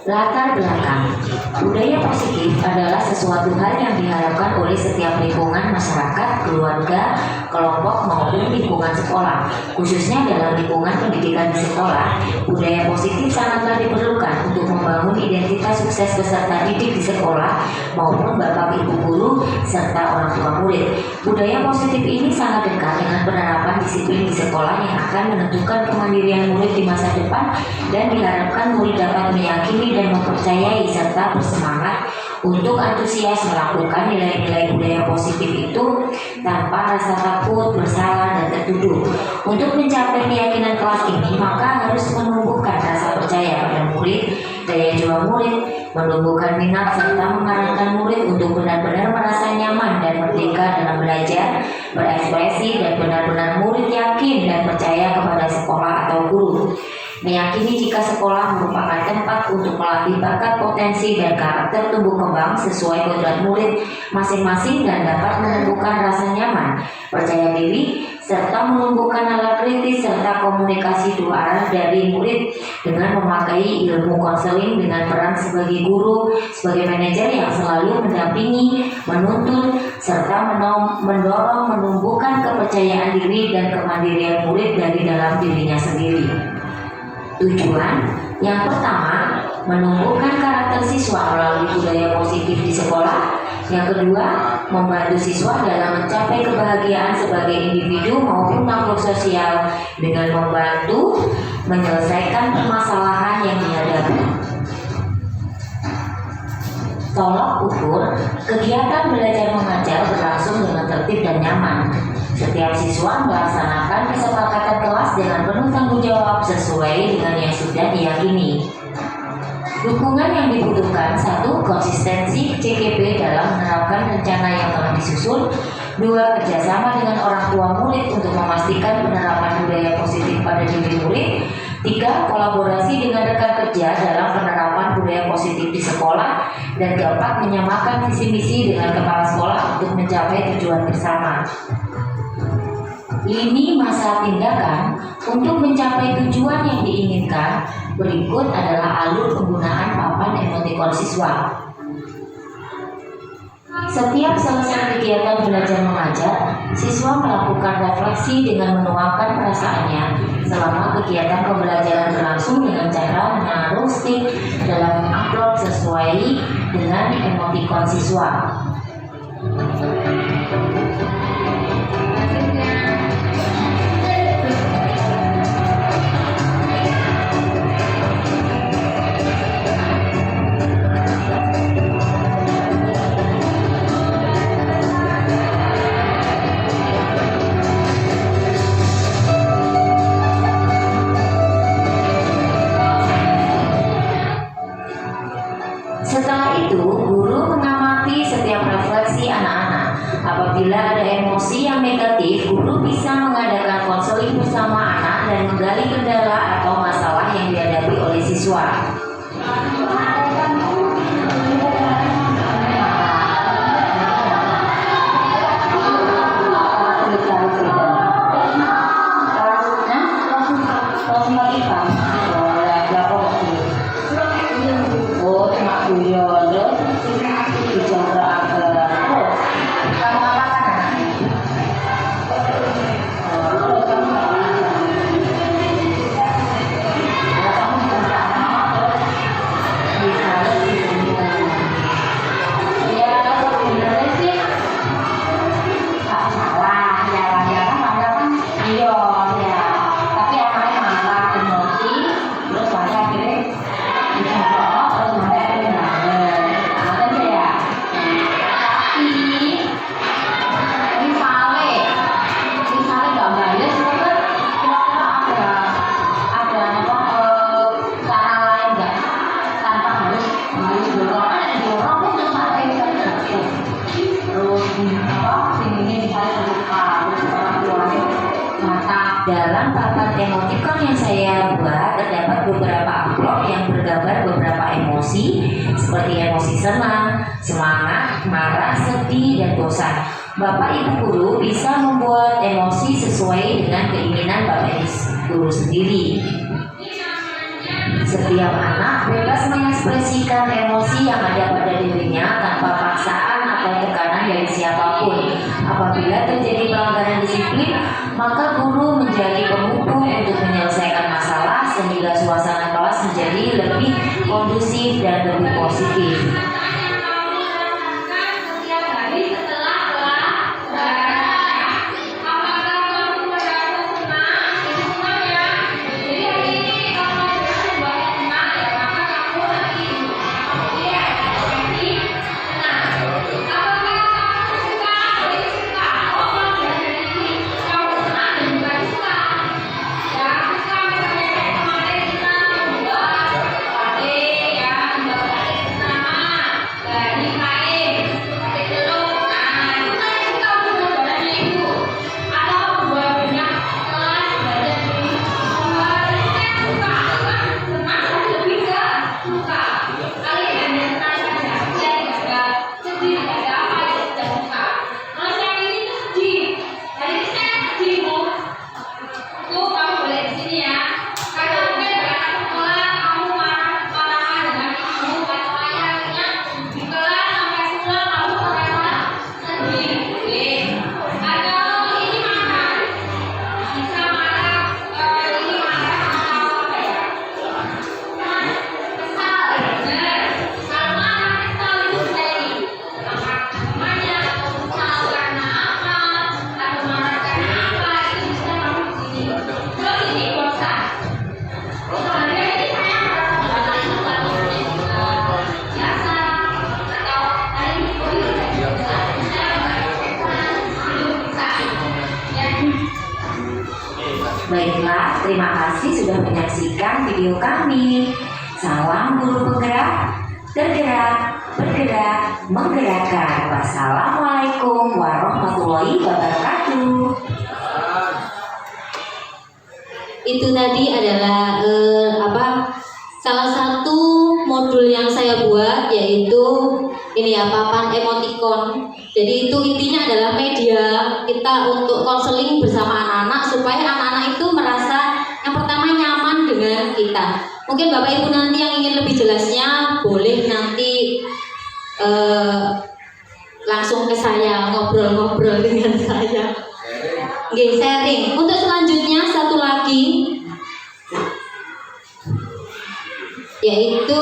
Latar belakang, budaya positif adalah sesuatu hal yang diharapkan oleh setiap lingkungan masyarakat, keluarga, kelompok maupun lingkungan sekolah. Khususnya dalam lingkungan pendidikan di sekolah, budaya positif sangatlah diperlukan untuk membangun identitas sukses peserta didik di sekolah maupun bapak ibu guru serta orang tua murid. Budaya positif ini sangat dekat dengan penerapan disiplin di sekolah yang akan menentukan kemandirian murid di masa depan dan diharapkan murid dapat meyakini dan mempercayai serta bersemangat untuk antusias melakukan nilai-nilai budaya positif itu tanpa rasa takut, bersalah, dan tertuduh. Untuk mencapai keyakinan kelas ini, maka harus menumbuhkan rasa percaya pada murid, daya juang murid, menumbuhkan minat serta mengarahkan murid untuk benar-benar merasa nyaman dan merdeka dalam belajar, berekspresi, dan benar-benar murid yakin dan percaya kepada sekolah atau guru. Meyakini jika sekolah merupakan tempat untuk melatih bakat, potensi, dan karakter tumbuh kembang sesuai kodrat murid masing-masing dan dapat menemukan rasa nyaman, percaya diri, serta menumbuhkan nalar kritis serta komunikasi dua arah dari murid dengan memakai ilmu konseling dengan peran sebagai guru, sebagai manajer yang selalu mendampingi, menuntun, serta mendorong menumbuhkan kepercayaan diri dan kemandirian murid dari dalam dirinya sendiri. Tujuan yang pertama, menumbuhkan karakter siswa melalui budaya positif di sekolah. Yang kedua, membantu siswa dalam mencapai kebahagiaan sebagai individu maupun makhluk sosial dengan membantu menyelesaikan permasalahan yang dihadapi. Tolak ukur, kegiatan belajar mengajar berlangsung dengan tertib dan nyaman. Setiap siswa melaksanakan kesepakatan kelas dengan penuh tanggung jawab sesuai dengan yang sudah diyakini. Dukungan yang dibutuhkan: 1. Konsistensi CKP dalam menerapkan rencana yang telah disusun. 2. Kerjasama dengan orang tua murid untuk memastikan penerapan budaya positif pada diri murid. 3. Kolaborasi dengan rekan kerja dalam penerapan budaya positif di sekolah. Dan 4. Menyamakan visi misi dengan kepala sekolah untuk mencapai tujuan bersama. Lini masa tindakan untuk mencapai tujuan yang diinginkan. Berikut adalah alur penggunaan papan emotikon siswa. Setiap selesai kegiatan belajar mengajar, siswa melakukan refleksi dengan menuangkan perasaannya selama kegiatan pembelajaran berlangsung dengan cara menaruh stick dalam amplop sesuai dengan emotikon siswa. emosi yang negatif, guru bisa mengadakan konseling bersama anak dan menggali kendala atau masalah yang dihadapi oleh siswa. Dalam papan emoticon yang saya buat terdapat beberapa amplop yang bergambar beberapa emosi seperti emosi senang, semangat, marah, sedih, dan bosan. Bapak Ibu guru bisa membuat emosi sesuai dengan keinginan Bapak Ibu guru sendiri. Setiap anak bebas mengekspresikan emosi yang ada pada dirinya tanpa paksaan atau tekanan dari siapapun. Apabila terjadi pelanggaran disiplin, maka guru menjadi penghubung untuk menyelesaikan masalah sehingga suasana kelas menjadi lebih kondusif dan lebih positif. Baiklah, terima kasih sudah menyaksikan video kami. Salam guru penggerak, tergerak, bergerak, menggerakkan. Wassalamualaikum warahmatullahi wabarakatuh.
Itu tadi adalah salah satu modul yang saya buat, yaitu ini ya, papan emoticon. Jadi itu intinya adalah media kita untuk konseling bersama anak-anak supaya anak-anak itu merasa yang pertama nyaman dengan kita. Mungkin Bapak Ibu nanti yang ingin lebih jelasnya boleh nanti langsung ke saya, ngobrol-ngobrol dengan saya. Oke, sharing. Untuk selanjutnya satu lagi, yaitu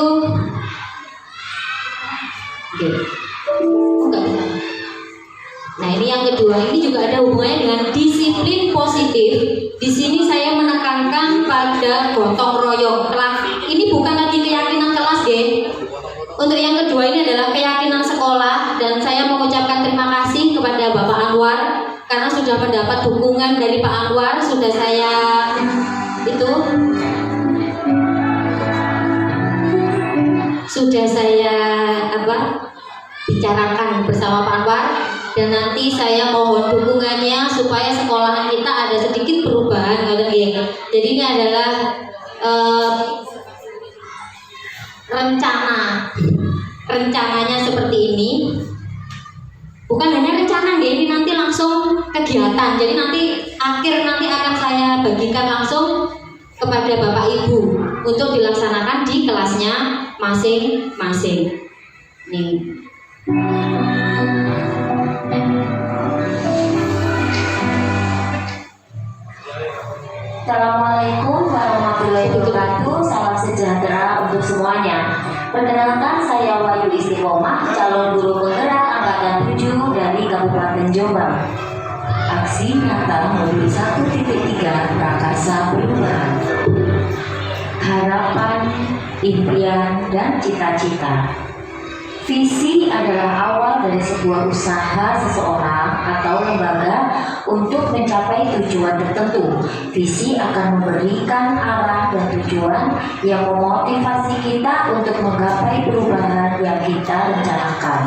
nah ini yang kedua, ini juga ada hubungannya dengan disiplin positif. Di sini saya menekankan pada gotong royong. Ini bukan lagi keyakinan kelas, Untuk yang kedua ini adalah keyakinan sekolah, dan saya mengucapkan terima kasih kepada Bapak Anwar karena sudah mendapat dukungan dari Pak Anwar. Sudah saya bicarakan bersama Pak Anwar. dan nanti saya mohon dukungannya supaya sekolahan kita ada sedikit perubahan. Jadi ini adalah rencananya seperti ini. Bukan hanya rencana, ini nanti langsung kegiatan. Jadi nanti akan saya bagikan langsung kepada Bapak Ibu untuk dilaksanakan di kelasnya masing-masing. Nih.
Assalamualaikum warahmatullahi wabarakatuh. Salam sejahtera untuk semuanya. Perkenalkan, saya Wahyu Istiqomah, calon guru penggerak angkatan 7 dari Kabupaten Jombang. Aksi nyata modul 1.3 Prakarsa Perubahan. Harapan, impian, dan cita-cita. Visi adalah awal dari sebuah usaha seseorang atau lembaga untuk mencapai tujuan tertentu. Visi akan memberikan arah dan tujuan yang memotivasi kita untuk menggapai perubahan yang kita rencanakan.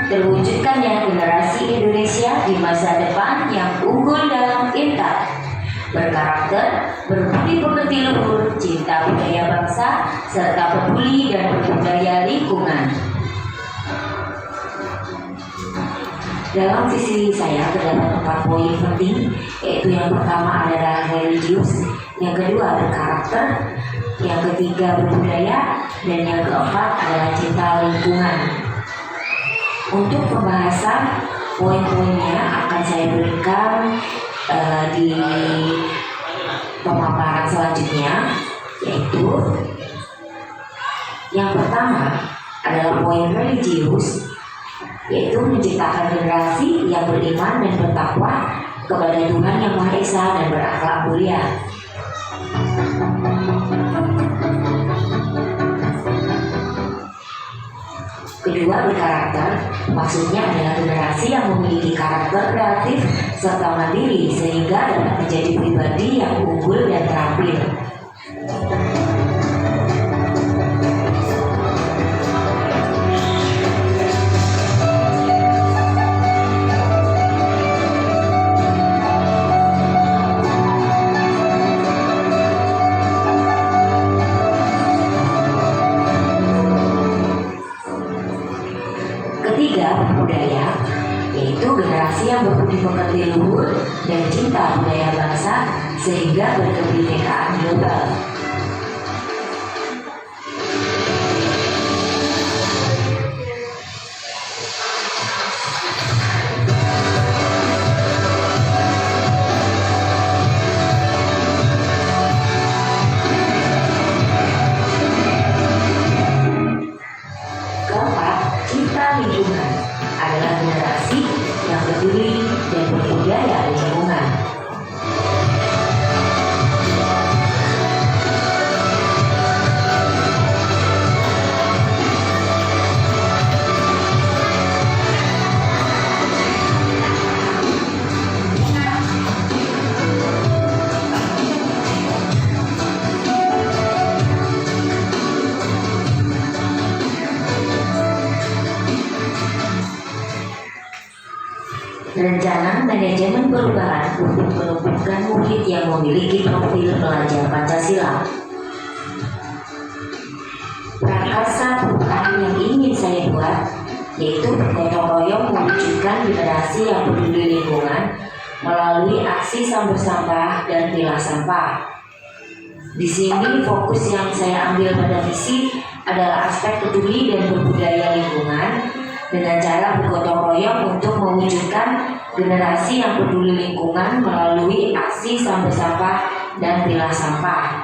Terwujudkannya generasi Indonesia di masa depan yang unggul dalam intak, berkarakter, berbudi pekerti luhur, cinta budaya bangsa, serta peduli dan berbudaya lingkungan. Dalam visi saya terdapat 4 poin penting, yaitu yang pertama adalah religius, yang kedua berkarakter, yang ketiga berbudaya, dan yang keempat adalah cinta lingkungan. Untuk pembahasan poin-poinnya akan saya berikan di pemaparan selanjutnya, yaitu yang pertama adalah poin religius, yaitu menciptakan generasi yang beriman dan bertakwa kepada Tuhan Yang Maha Esa dan berakhlak mulia. Kedua, berkarakter, maksudnya adalah generasi yang memiliki karakter kreatif serta mandiri sehingga dapat menjadi pribadi yang unggul dan terampil. Ketiga, budaya, yaitu generasi yang berbudi pekerti luhur dan cinta budaya bangsa sehingga berkebinekaan global. Lingkungan adalah generasi yang peduli dan berbudaya lingkungan. Rencana manajemen perubahan untuk menumbuhkan murid yang memiliki profil pelajar Pancasila. Prakarsa perubahan yang ingin saya buat yaitu bergotong royong mewujudkan generasi yang peduli lingkungan melalui aksi samber sampah dan pilah sampah. Di sini fokus yang saya ambil pada visi adalah aspek peduli dan berbudaya lingkungan dengan cara bergotong royong untuk mewujudkan generasi yang peduli lingkungan melalui aksi samber sampah dan pilah sampah.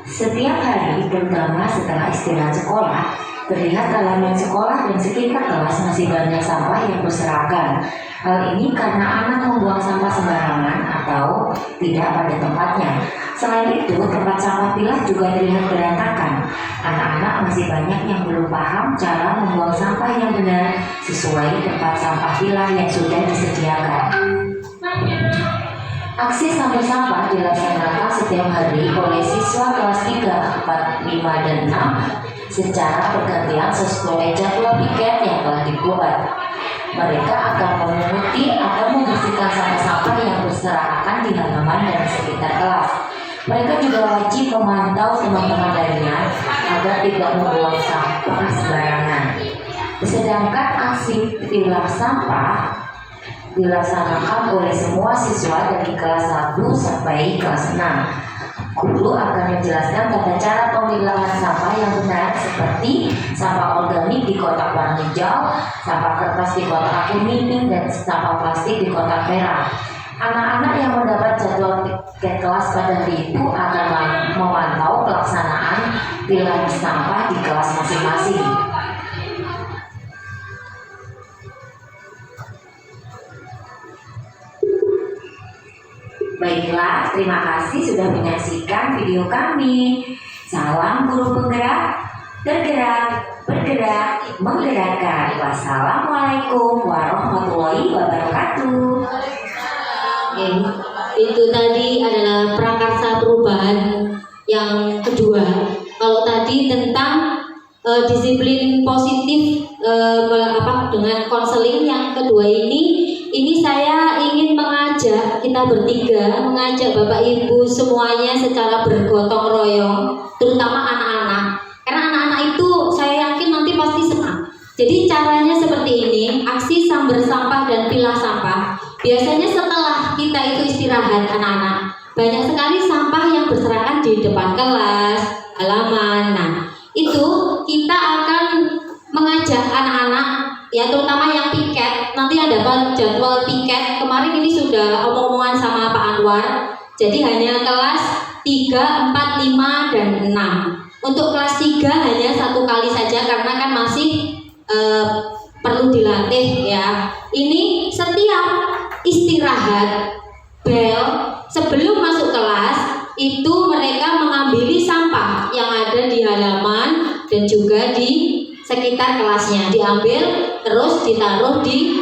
Setiap hari, terutama setelah istirahat sekolah, terlihat halaman sekolah dan sekitar kelas masih banyak sampah yang berserakan. Hal ini karena anak membuang sampah sembarangan atau tidak pada tempatnya. Selain itu, tempat sampah pilah juga terlihat berantakan. Anak-anak masih banyak yang belum paham cara membuang sampah yang benar sesuai tempat sampah pilah yang sudah disediakan. Aksi sambar sampah dilaksanakan setiap hari oleh siswa kelas 3, 4, 5, dan 6 secara bergantian sesuai jadwal piket yang telah dibuat. Mereka akan memunguti atau membersihkan sampah-sampah yang berserakan di halaman dan sekitar kelas. Mereka juga wajib memantau teman-teman lainnya agar tidak membuang sampah sembarangan. Sedangkan aksi pilah sampah dilaksanakan oleh semua siswa dari kelas 1 sampai kelas 6. Guru akan menjelaskan tata cara pemilahan sampah yang benar seperti sampah organik di kotak warna hijau, sampah kertas di kotak kuning, dan sampah plastik di kotak merah. Anak-anak yang mendapat jadwal tiket kelas pada hari itu akan memantau pelaksanaan pilah sampah di kelas masing-masing. Baiklah, terima kasih sudah menyaksikan video kami. Salam guru penggerak, bergerak, bergerak, menggerakkan. Wassalamualaikum warahmatullahi wabarakatuh.
Oke, itu tadi adalah prakarsa perubahan yang kedua. Kalau tadi tentang disiplin positif dengan konseling, yang kedua ini saya ingin mengajak kita bertiga, mengajak Bapak Ibu semuanya secara bergotong royong, terutama anak-anak. Karena anak-anak itu saya yakin nanti pasti senang. Jadi caranya seperti ini, aksi sambar sampah dan pilah sampah. Biasanya setelah kita itu istirahat anak-anak, banyak sekali sampah yang berserakan di depan kelas, halaman. Nah, itu kita akan mengajak anak-anak, ya terutama yang piket, nanti ada jadwal piket. Kemarin ini sudah omong-omongan sama Pak Anwar. Jadi hanya kelas 3, 4, 5, dan 6. Untuk kelas 3 hanya 1 kali saja karena kan masih perlu dilatih ya. Ini setiap istirahat bel sebelum masuk kelas itu mereka mengambil sampah yang ada di halaman dan juga di sekitar kelasnya, diambil terus ditaruh di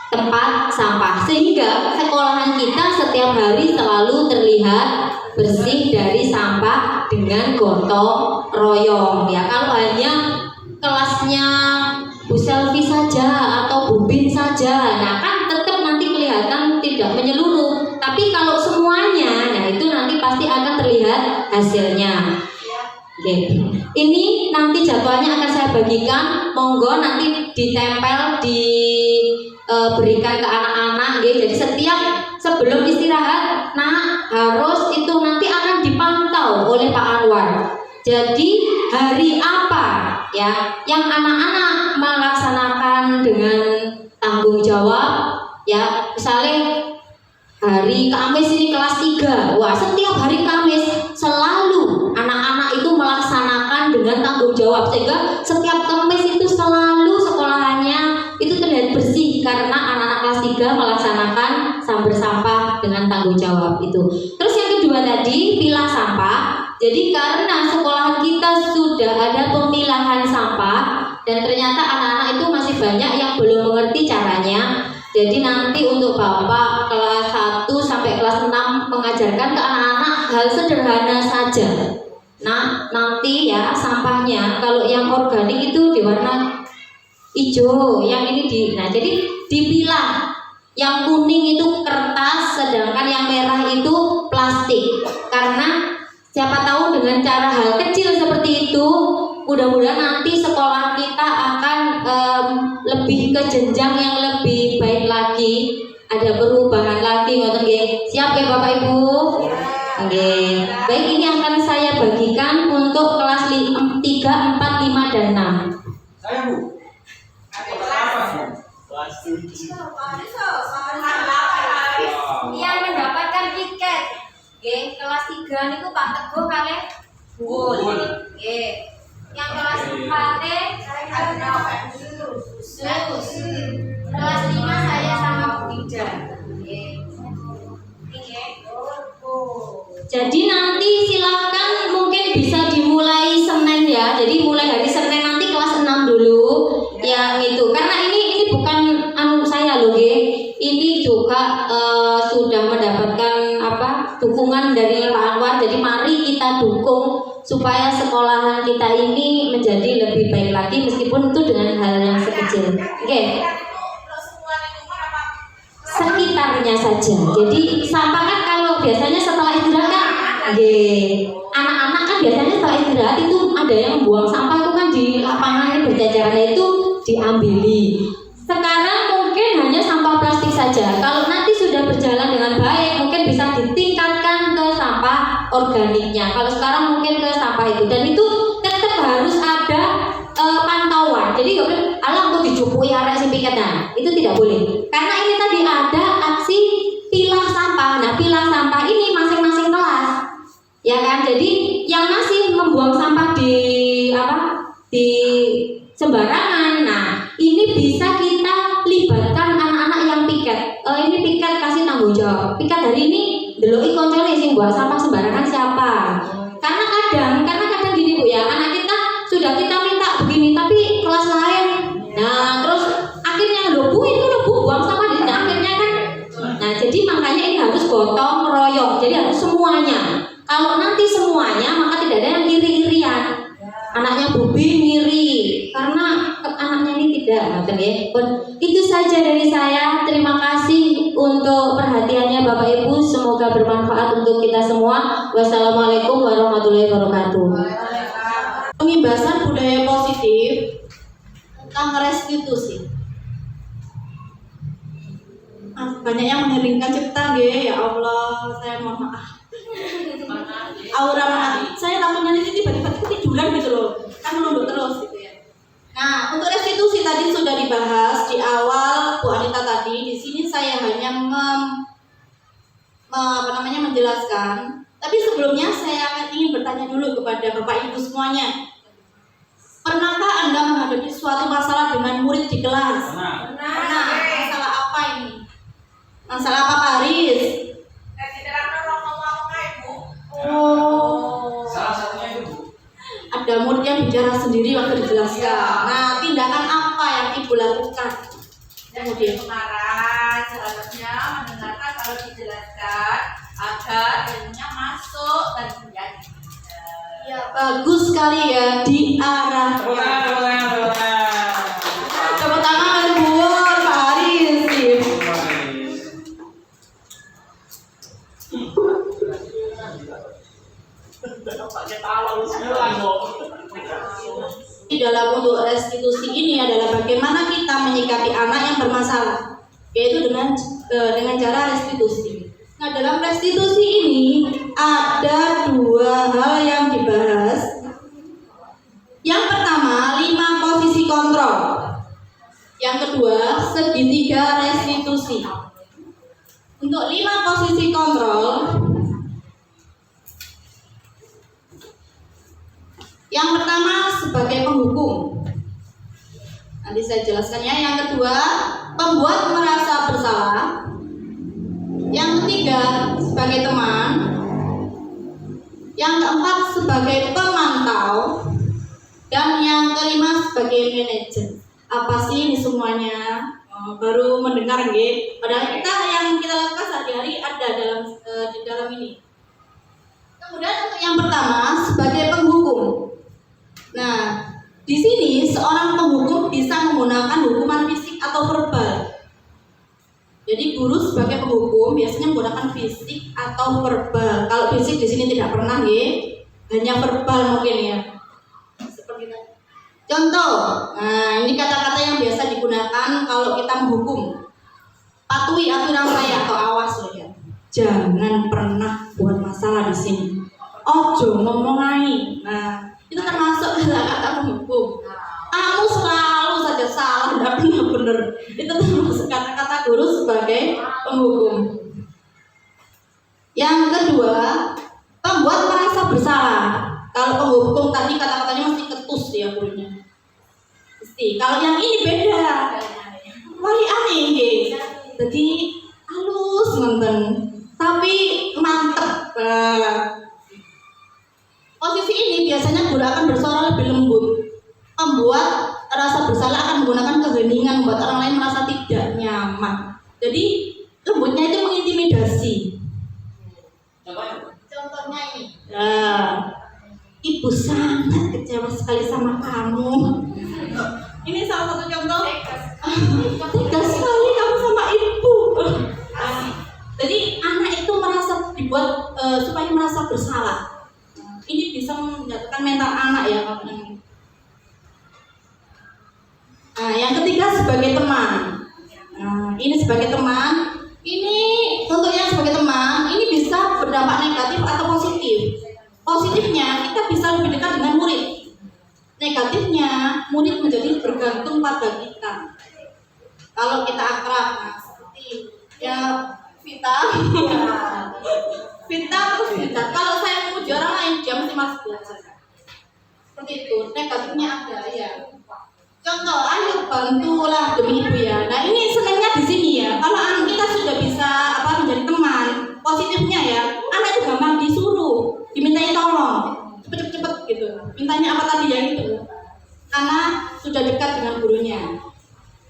tempat sampah sehingga sekolahan kita setiap hari selalu terlihat bersih dari sampah dengan gotong royong ya. Kalau hanya kelasnya Bu Selvi saja atau Bu Bin saja, nah kan tetap nanti kelihatan tidak menyeluruh. Tapi kalau semuanya, nah itu nanti pasti akan terlihat hasilnya. Oke. Ini nanti jadwalnya akan saya bagikan, monggo nanti ditempel, diberikan ke anak-anak. Jadi setiap sebelum istirahat, nah harus itu nanti akan dipantau oleh Pak Anwar. Jadi hari apa ya yang anak-anak melaksanakan dengan tanggung jawab ya, misalnya hari Kamis ini kelas 3, wah setiap hari Kamis selalu anak-anak itu melaksanakan dengan tanggung jawab sehingga setiap Kamis itu selalu sekolahannya itu terlihat bersih karena anak-anak kelas 3 melaksanakan sambar sampah dengan tanggung jawab itu. Terus yang kedua tadi pilah sampah. Jadi karena sekolahan kita sudah ada pemilahan sampah dan ternyata anak-anak itu masih banyak yang belum mengerti caranya. Jadi nanti untuk Bapak kelas 1 sampai kelas 6 mengajarkan ke anak-anak hal sederhana saja. Nah, nanti ya sampahnya kalau yang organik itu di warna hijau, yang ini jadi dipilah. Yang kuning itu kertas, sedangkan yang merah itu plastik. Karena siapa tahu dengan cara hal kecil seperti itu, mudah-mudahan nanti sekolah kita akan lebih ke jenjang yang lebih baik lagi, ada perubahan lagi. Siap ya Bapak Ibu? Oke. Baik, ini akan saya bagikan untuk kelas 3, 4, 5, dan 6.
Saya Bu.
Yang mendapatkan tiket, kelas 3 niku Pak Teguh kalih Bu. Yang kelas 4 kelas 5 saya sama Bu Ida. Jadi nanti silakan mungkin bisa dimulai Senin ya. Jadi mulai hari Senin nanti kelas 6 dulu yang itu. Karena ini bukan saya loh, ini juga juga sudah mendapatkan dukungan dari Pak Anwar. Jadi mari kita dukung supaya sekolahan kita ini menjadi lebih baik lagi, meskipun itu dengan hal yang sekecil. Oke. Sekitarnya saja. Jadi sampah kan kalau biasanya setelah istirahat kan, anak-anak kan biasanya setelah istirahat itu ada yang buang sampah itu kan di lapangan berjajaran itu diambili. Sekarang mungkin hanya sampah plastik saja. Kalau nanti sudah berjalan dengan baik, mungkin bisa ditingkatkan ke sampah organiknya. Kalau sekarang mungkin ke sampah itu, dan itu tetap harus ada pantauan. Jadi nggak boleh alam tuh dijupui arek si piket, nah itu tidak boleh. Karena ini tadi ada aksi pilah sampah. Nah pilah sampah ini masing-masing kelas, ya kan. Jadi yang masih membuang sampah di sembarangan, nah ini bisa kita libatkan anak-anak yang piket. Ini piket kasih tanggung jawab. Piket hari ini deloi koncone sing buang sampah sembarangan siapa? Karena kadang gini Bu ya, anak kita sudah kita minta begini tapi kelas lain. Nah, terus akhirnya Bu buang sampah di sini akhirnya kan. Nah, jadi makanya ini harus gotong royong. Jadi harus semuanya. Kalau nanti semuanya maka tidak ada yang iri-irian. Anaknya Bubi ngiri karena anaknya ini tidak, Itu saja dari saya. Terima kasih untuk perhatiannya Bapak Ibu. Semoga bermanfaat untuk kita semua. Wassalamualaikum warahmatullahi wabarakatuh.
Pengibasan budaya positif tentang restitusi. Banyak yang mengheringkan cipta, ya Allah, saya mohon maaf. Aura maaf, saya takutnya nanti tiba-tiba ketiduran gitu loh, kan menunduk terus gitu ya. Nah, untuk restitusi tadi sudah dibahas di awal Bu Anita tadi. Di sini saya hanya menjelaskan. Tapi sebelumnya saya ingin bertanya dulu kepada Bapak Ibu semuanya. Pernahkah Anda menghadapi suatu masalah dengan murid di kelas? Pernah. Masalah apa ini? Masalah apa Pak Haris? Oh.
Salah satunya itu Bu.
Ada murid yang bicara sendiri waktu dijelaskan. Nah, tindakan apa yang Ibu lakukan? Kemudian
marah, seharusnya mendengarkan kalau dijelaskan agar ilmunya masuk dan menjadi.
ya bagus sekali ya, diarahkan. Tepuk tangan buat Pak Haris. Di dalam untuk restitusi ini adalah bagaimana kita menyikapi anak yang bermasalah, yaitu dengan cara restitusi. Nah, dalam restitusi ini ada dua hal yang dibahas. Yang pertama, 5 posisi kontrol. Yang kedua, segitiga restitusi. Untuk 5 posisi kontrol, yang pertama sebagai penghukum. Nanti saya jelaskan ya. Yang kedua, pembuat merasa bersalah. Yang ketiga, sebagai teman. Yang keempat, sebagai pemantau. Dan yang kelima, sebagai manajer. Apa sih ini semuanya? Baru mendengar nggih. Padahal yang kita lakukan sehari-hari ada di dalam ini. Kemudian untuk yang pertama, sebagai penghukum. Nah, di sini seorang penghukum bisa menggunakan hukuman fisik atau verbal. Jadi guru sebagai penghukum biasanya menggunakan fisik atau verbal. Kalau fisik di sini tidak pernah ya, hanya verbal mungkin ya. Seperti itu. Contoh, nah ini kata-kata yang biasa digunakan kalau kita menghukum. Patuhi aturan saya atau awas loh ya. Jangan pernah buat masalah di sini. Ojo ngomong aja. Nah, itu termasuk kata-kata penghukum. Kamu selalu saja salah, tidak pernah benar. Itu termasuk kata-kata guru sebagai penghukum. Yang kedua, pembuat merasa bersalah. Kalau penghukum tadi kata-katanya mesti ketus ya gurunya. Mesti. Kalau yang ini beda. Wali aneh. Jadi halus nonton, tapi mantep. Posisi ini biasanya guru akan bersuara lebih lembut. Membuat rasa bersalah akan menggunakan keheningan, membuat orang lain merasa tidak nyaman. Jadi lembut ibu sangat kecewa sekali sama kamu. Ini salah satu contoh. Tegas sekali kamu sama ibu. Jadi anak itu merasa dibuat supaya merasa bersalah. Ini bisa menjatuhkan mental anak ya. Nah, yang ketiga sebagai teman. Nah, ini sebagai teman. Ini untuk yang sebagai teman, ini bisa berdampak negatif atau positif. Positifnya kita bisa lebih dekat dengan murid. Negatifnya murid menjadi bergantung pada kita. Kalau kita akrab, nah, seperti ya Vita, Vita terus Vita. Kalau saya memuji orang lain, dia mesti masih belajar. Seperti itu. Negatifnya ada ya. Contoh, ayo bantulah demi ibu ya. Nah ini senangnya di sini ya. Kalau anak kita sudah bisa menjadi teman, positifnya ya, anak itu gampang disuruh, dimintai tolong, cepet-cepet gitu. Mintanya apa tadi ya itu, karena sudah dekat dengan gurunya.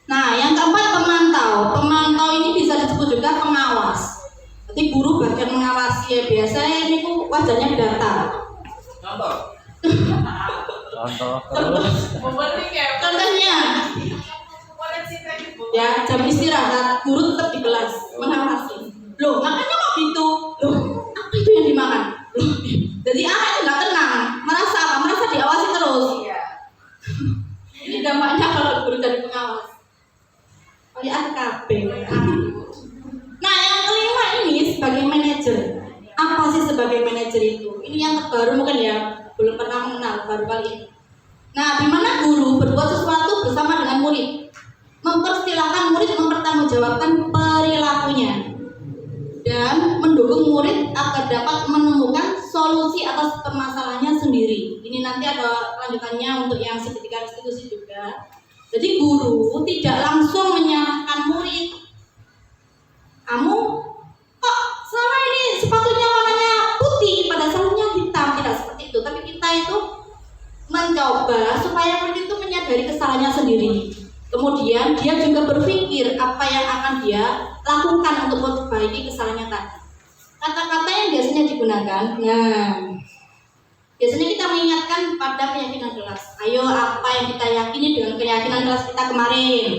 Nah yang keempat pemantau. Pemantau ini bisa disebut juga pengawas. Jadi guru bagian mengawasi ya. Biasanya ini kok wajahnya datar. Contohnya ya jam istirahat guru tetap di kelas mengawasi. Loh makanya kok gitu? Loh apa itu yang dimakan? Loh, jadi anak itu nggak tenang, merasa apa? Merasa diawasi terus. Ini dampaknya kalau guru jadi pengawas. Kayak AKB. Nah yang kelima ini sebagai manajer. Apa sih sebagai manajer itu? Ini yang terbaru mungkin ya, belum pernah mengenal, baru kali ini. Nah, di mana guru berbuat sesuatu bersama dengan murid, mempersilahkan murid mempertanggungjawabkan perilakunya dan mendukung murid agar dapat menemukan solusi atas permasalahannya sendiri. Ini nanti ada lanjutannya untuk yang segitiga restitusi juga. Jadi guru tidak langsung menyalahkan murid. Kamu kok selama ini sepatunya warnanya putih, pada asalnya hitam, tidak seperti itu. Tapi kita itu mencoba supaya murid itu menyadari kesalahannya sendiri. Kemudian dia juga berpikir apa yang akan dia lakukan untuk memperbaiki kesalahannya tadi. Kata-kata yang biasanya digunakan, nah biasanya kita mengingatkan pada keyakinan kelas. Ayo apa yang kita yakini dengan keyakinan kelas kita kemarin.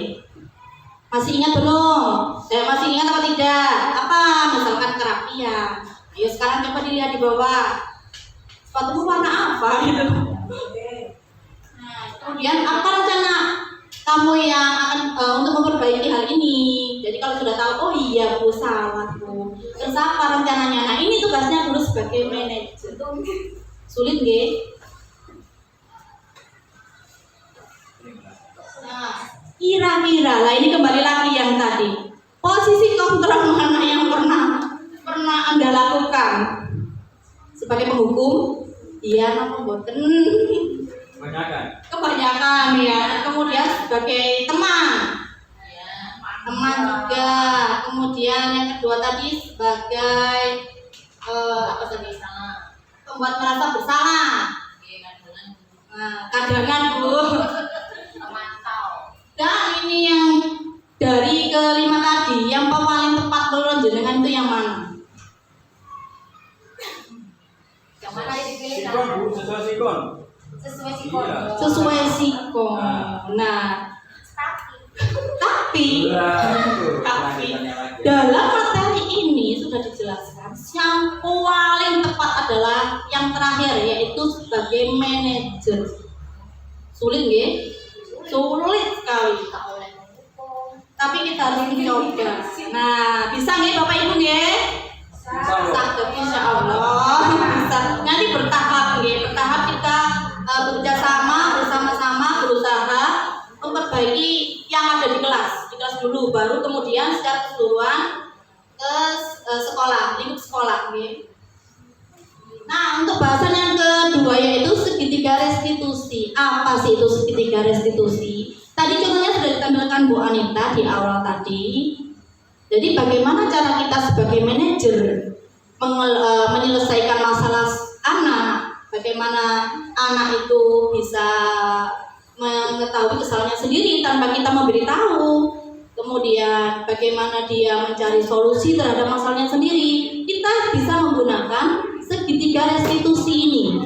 Masih ingat belum? Saya masih ingat apa tidak? Apa misalkan kerapian. Ayo sekarang coba dilihat di bawah. Sepatumu warna apa gitu. Nah, kemudian apa rencana kamu yang akan untuk memperbaiki hal ini? Jadi kalau sudah tahu, oh iya bu salah bu. Terus apa rencananya? Nah ini tugasnya guru sebagai manajer. Sulit nggih? Nah, kira-kira lah ini kembali lagi yang tadi. Posisi kontrol mana yang pernah Anda lakukan sebagai penghukum? Iya, apa boten? Kebanyakan ya. Kemudian sebagai teman juga. Kemudian yang kedua tadi sebagai apa tadi? Membuat merasa bersalah. Nah, kadangan bu. Dan ini yang dari kelima tadi, yang paling tepat menurut jenengan itu yang mana?
Yang mana yang dipilih? Sesuai sikon.
Sesuai sikon. Nah, tapi dalam materi ini sudah dijelaskan yang paling tepat adalah yang terakhir, yaitu sebagai manajer. Sulit nggih? Sulit sekali. Tapi kita harus mencoba. Nah, bisa nggih Bapak Ibu nggih? Bisa, insya Allah. Bisa. Nanti bertahap nggih, bertahap kita bekerja sama bersama-sama berusaha memperbaiki yang ada di kelas dulu, baru kemudian secara keseluruhan ke sekolah, lingkup sekolah. Okay. Nah untuk bahasan yang kedua yaitu segitiga restitusi. Apa sih itu segitiga restitusi? Tadi contohnya sudah ditampilkan Bu Anita di awal tadi. Jadi bagaimana cara kita sebagai manajer menyelesaikan masalah anak, bagaimana anak itu bisa mengetahui kesalahannya sendiri tanpa kita memberitahu. Kemudian bagaimana dia mencari solusi terhadap masalahnya sendiri. Kita bisa menggunakan segitiga restitusi ini.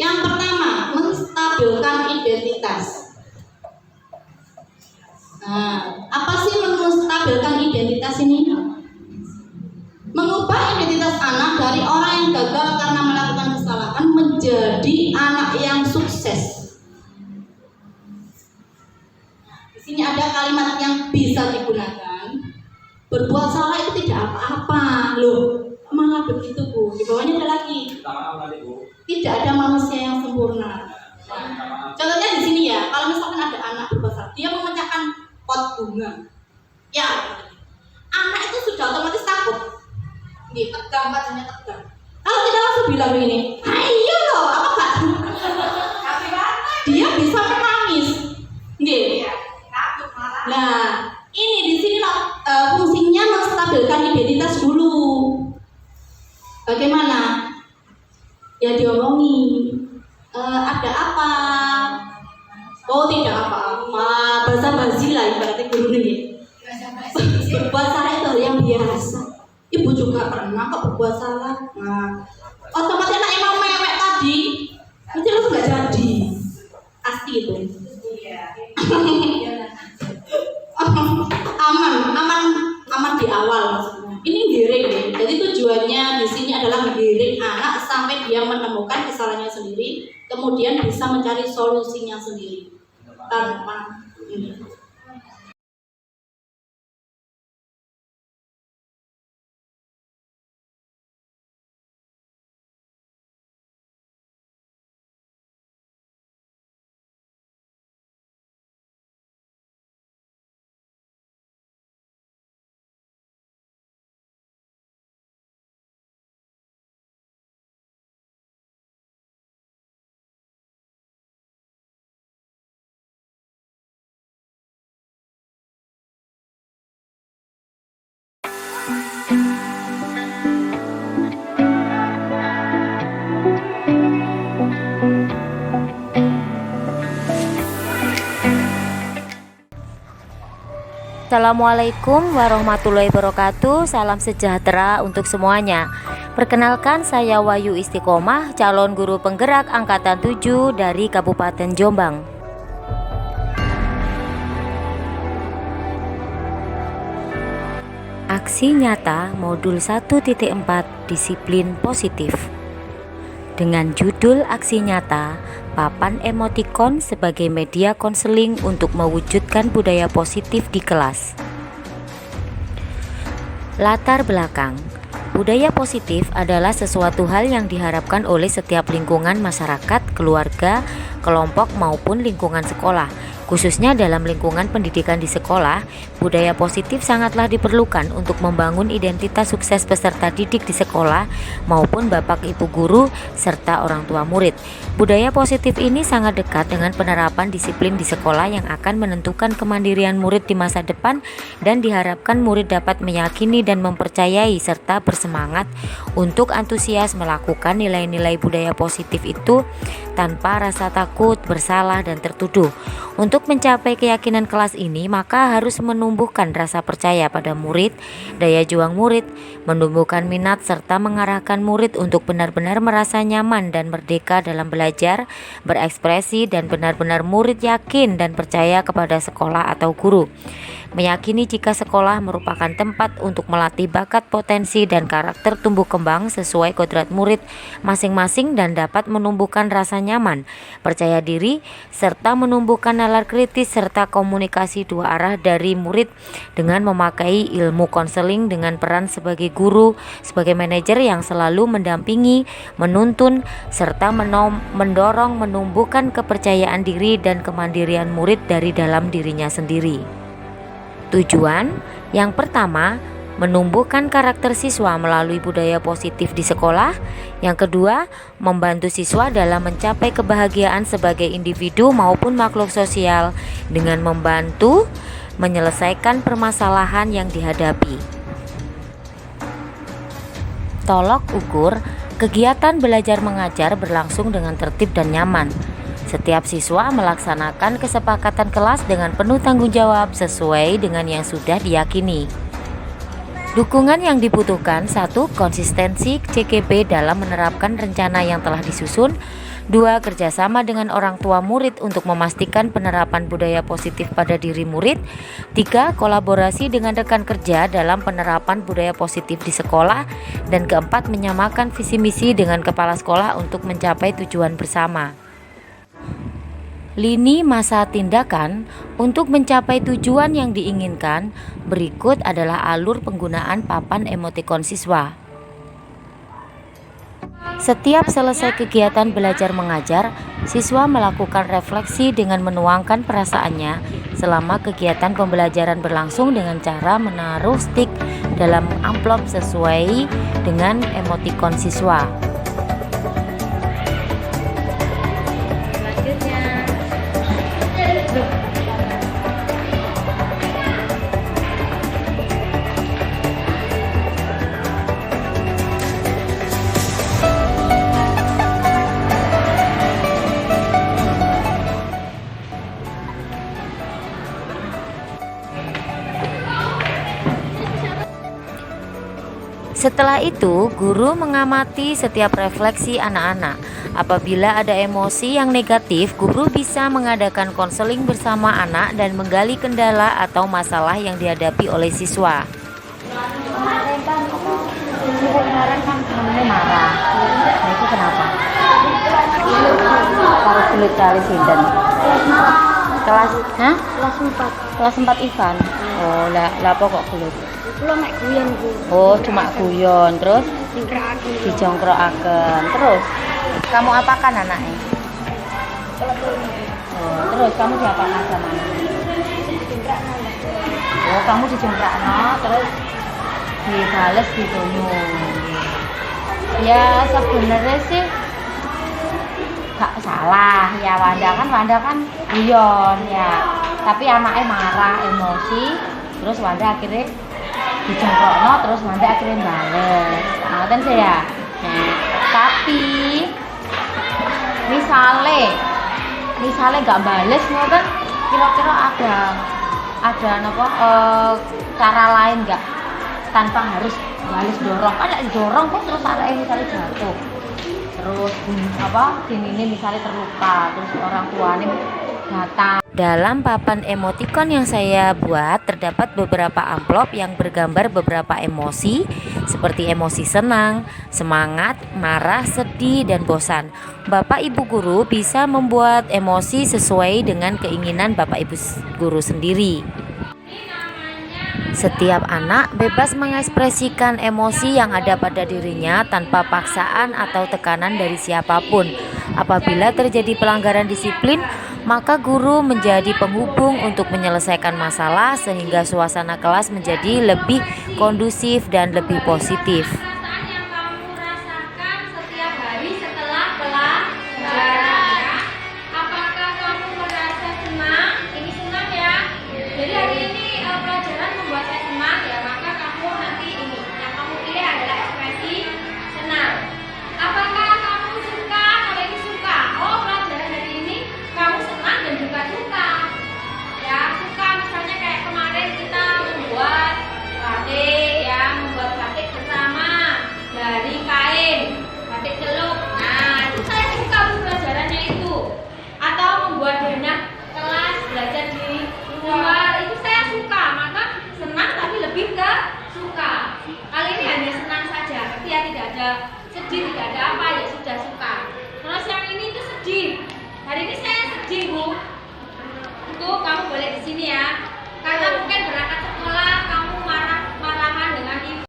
Yang pertama, menstabilkan identitas. Nah, apa sih menstabilkan identitas ini? Mengubah identitas anak dari orang yang gagal karena melakukan kesalahan menjadi anak yang sukses. Di sini ada kalimat yang bisa digunakan. Berbuat salah itu tidak apa-apa, loh. Malah begitu, Bu. Di bawahnya ada lagi. Tidak ada manusia yang sempurna. Nah, contohnya di sini ya, kalau misalkan ada anak berbuat salah, dia memecahkan pot bunga. Ya, anak itu sudah otomatis takut. Gitu, tegang, wajahnya tegang. Kalau kita langsung bilang ini, ayo loh, apa enggak? Dia bisa menangis. Gitu. Nah, ini di sini fungsinya menstabilkan identitas dulu. Bagaimana? Ya diomongi. Ada apa? Oh, tidak apa-apa. Basa-basi lah ibaratnya guru nih. Berbuat salah itu yang biasa. Ibu juga pernah kok berbuat salah. Nah, otomatis anak emang mewek tadi, nanti lu nggak jadi. Pasti itu. aman di awal maksudnya. Ini giring ya. Jadi tujuannya di sini adalah menggiring anak sampai dia menemukan kesalahannya sendiri, kemudian bisa mencari solusinya sendiri tanpa ini.
Assalamualaikum warahmatullahi wabarakatuh. Salam sejahtera untuk semuanya. Perkenalkan, saya Wahyu Istiqomah, calon guru penggerak angkatan 7 dari Kabupaten Jombang. Aksi nyata modul 1.4 disiplin positif. Dengan judul aksi nyata, papan emotikon sebagai media konseling untuk mewujudkan budaya positif di kelas. Latar belakang. Budaya positif adalah sesuatu hal yang diharapkan oleh setiap lingkungan masyarakat, keluarga, kelompok maupun lingkungan sekolah. Khususnya dalam lingkungan pendidikan di sekolah, budaya positif sangatlah diperlukan untuk membangun identitas sukses peserta didik di sekolah maupun bapak ibu guru serta orang tua murid. Budaya positif ini sangat dekat dengan penerapan disiplin di sekolah yang akan menentukan kemandirian murid di masa depan, dan diharapkan murid dapat meyakini dan mempercayai serta bersemangat untuk antusias melakukan nilai-nilai budaya positif itu tanpa rasa takut, bersalah, dan tertuduh. Untuk mencapai keyakinan kelas ini, maka harus menumbuhkan rasa percaya pada murid, daya juang murid, menumbuhkan minat serta mengarahkan murid untuk benar-benar merasa nyaman dan merdeka dalam belajar, berekspresi, dan benar-benar murid yakin dan percaya kepada sekolah atau guru. Meyakini jika sekolah merupakan tempat untuk melatih bakat, potensi, dan karakter tumbuh kembang sesuai kodrat murid masing-masing dan dapat menumbuhkan rasa nyaman, percaya diri, serta menumbuhkan nalar kritis serta komunikasi dua arah dari murid dengan memakai ilmu konseling dengan peran sebagai guru, sebagai manajer yang selalu mendampingi, menuntun, serta mendorong menumbuhkan kepercayaan diri dan kemandirian murid dari dalam dirinya sendiri. Tujuan yang pertama, menumbuhkan karakter siswa melalui budaya positif di sekolah. Yang kedua, membantu siswa dalam mencapai kebahagiaan sebagai individu maupun makhluk sosial dengan membantu menyelesaikan permasalahan yang dihadapi. Tolok ukur, kegiatan belajar mengajar berlangsung dengan tertib dan nyaman. Setiap siswa melaksanakan kesepakatan kelas dengan penuh tanggung jawab sesuai dengan yang sudah diyakini. Dukungan yang dibutuhkan: 1. Konsistensi CKP dalam menerapkan rencana yang telah disusun. 2. Kerjasama dengan orang tua murid untuk memastikan penerapan budaya positif pada diri murid. 3. Kolaborasi dengan rekan kerja dalam penerapan budaya positif di sekolah. Dan keempat, menyamakan visi misi dengan kepala sekolah untuk mencapai tujuan bersama. Lini masa tindakan untuk mencapai tujuan yang diinginkan. Berikut adalah alur penggunaan papan emotikon siswa. Setiap selesai kegiatan belajar mengajar, siswa melakukan refleksi dengan menuangkan perasaannya selama kegiatan pembelajaran berlangsung dengan cara menaruh stik dalam amplop sesuai dengan emotikon siswa. Setelah itu, guru mengamati setiap refleksi anak-anak. Apabila ada emosi yang negatif, guru bisa mengadakan konseling bersama anak dan menggali kendala atau masalah yang dihadapi oleh siswa. Kemarin kan temennya marah. Nah, itu kenapa? Kalau sulit kali sinten. Kelas 4. Kelas 4 Ivan. Oh, lah apa kok gelut?
Kulo mek guyon Bu.
Oh, cuma guyon. Terus dijongkrokaken. Terus kamu apakan anaknya? Oh, terus kamu diapakan sama anaknya? Oh, kamu dijongkrakno, terus dibales gitu. Ya sebenarnya sih gak salah ya, Wanda kan guyon ya, tapi anaknya marah, emosi, terus Wanda akhirnya dijongkrokno, terus Wanda akhirnya bales. Ngoten sih ya. Nah, tapi misalnya gak bales ngoten, kira-kira ada napa cara lain gak tanpa harus bales dorong? Kan nek dorong kok terus anaknya misalnya jatuh. Terus ini misalnya terluka, terus orang tuanya datang. Dalam papan emotikon yang saya buat terdapat beberapa amplop yang bergambar beberapa emosi seperti emosi senang, semangat, marah, sedih, dan bosan. Bapak Ibu guru bisa membuat emosi sesuai dengan keinginan Bapak Ibu guru sendiri. Setiap anak bebas mengekspresikan emosi yang ada pada dirinya tanpa paksaan atau tekanan dari siapapun. Apabila terjadi pelanggaran disiplin, maka guru menjadi penghubung untuk menyelesaikan masalah sehingga suasana kelas menjadi lebih kondusif dan lebih positif.
Sedih, tidak ada apa, ya sudah suka. Terus yang ini tuh sedih. Hari ini saya sedih, Bu. Itu kamu boleh di sini ya. Karena mungkin berangkat sekolah kamu marah-marahan dengan ibu.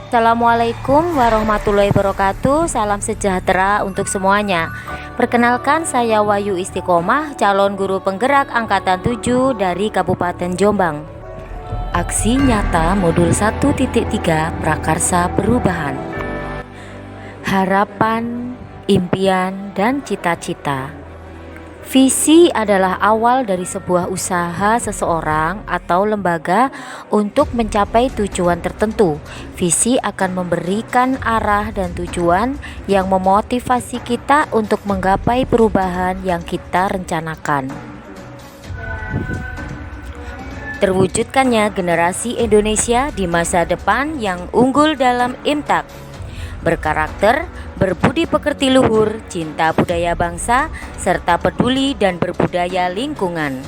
Assalamualaikum warahmatullahi wabarakatuh. Salam sejahtera untuk semuanya. Perkenalkan, saya Wahyu Istiqomah, calon guru penggerak angkatan 7 dari Kabupaten Jombang. Aksi nyata modul 1.3 Prakarsa Perubahan. Harapan, impian, dan cita-cita.
Visi adalah awal dari sebuah usaha seseorang atau lembaga untuk mencapai tujuan tertentu. Visi akan memberikan arah dan tujuan yang memotivasi kita untuk menggapai perubahan yang kita rencanakan. Terwujudkannya generasi Indonesia di masa depan yang unggul dalam imtak, berkarakter, berbudi pekerti luhur, cinta budaya bangsa, serta peduli dan berbudaya lingkungan.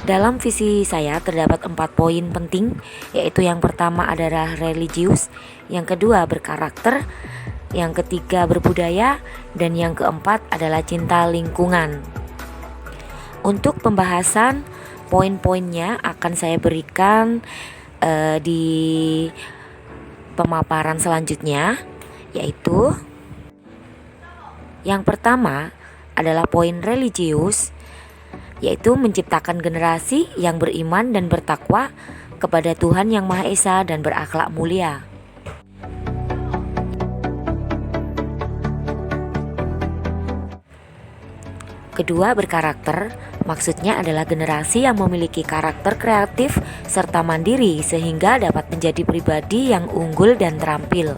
Dalam visi saya terdapat 4 poin penting, yaitu yang pertama adalah religius, yang kedua berkarakter, yang ketiga berbudaya, dan yang keempat adalah cinta lingkungan. Untuk pembahasan poin-poinnya akan saya berikan di pemaparan selanjutnya, yaitu yang pertama adalah poin religius, yaitu menciptakan generasi yang beriman dan bertakwa kepada Tuhan Yang Maha Esa dan berakhlak mulia. Kedua, berkarakter, maksudnya adalah generasi yang memiliki karakter kreatif serta mandiri sehingga dapat menjadi pribadi yang unggul dan terampil.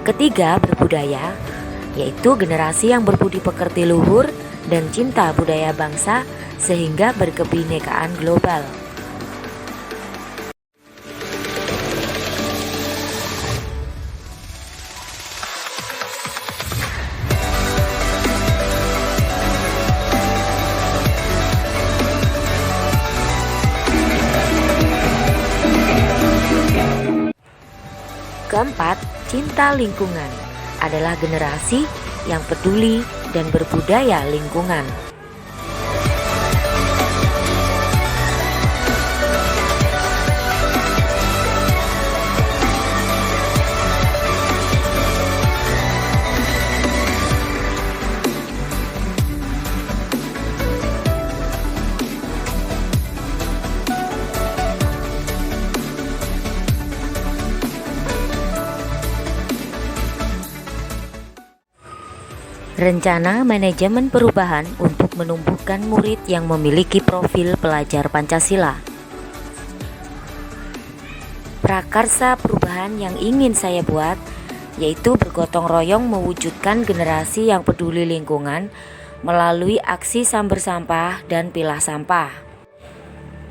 Ketiga, berbudaya, yaitu generasi yang berbudi pekerti luhur dan cinta budaya bangsa sehingga berkebinekaan global. Keempat, cinta lingkungan adalah generasi yang peduli dan berbudaya lingkungan. Rencana manajemen perubahan untuk menumbuhkan murid yang memiliki profil pelajar Pancasila. Prakarsa perubahan yang ingin saya buat yaitu bergotong royong mewujudkan generasi yang peduli lingkungan melalui aksi samber sampah dan pilah sampah.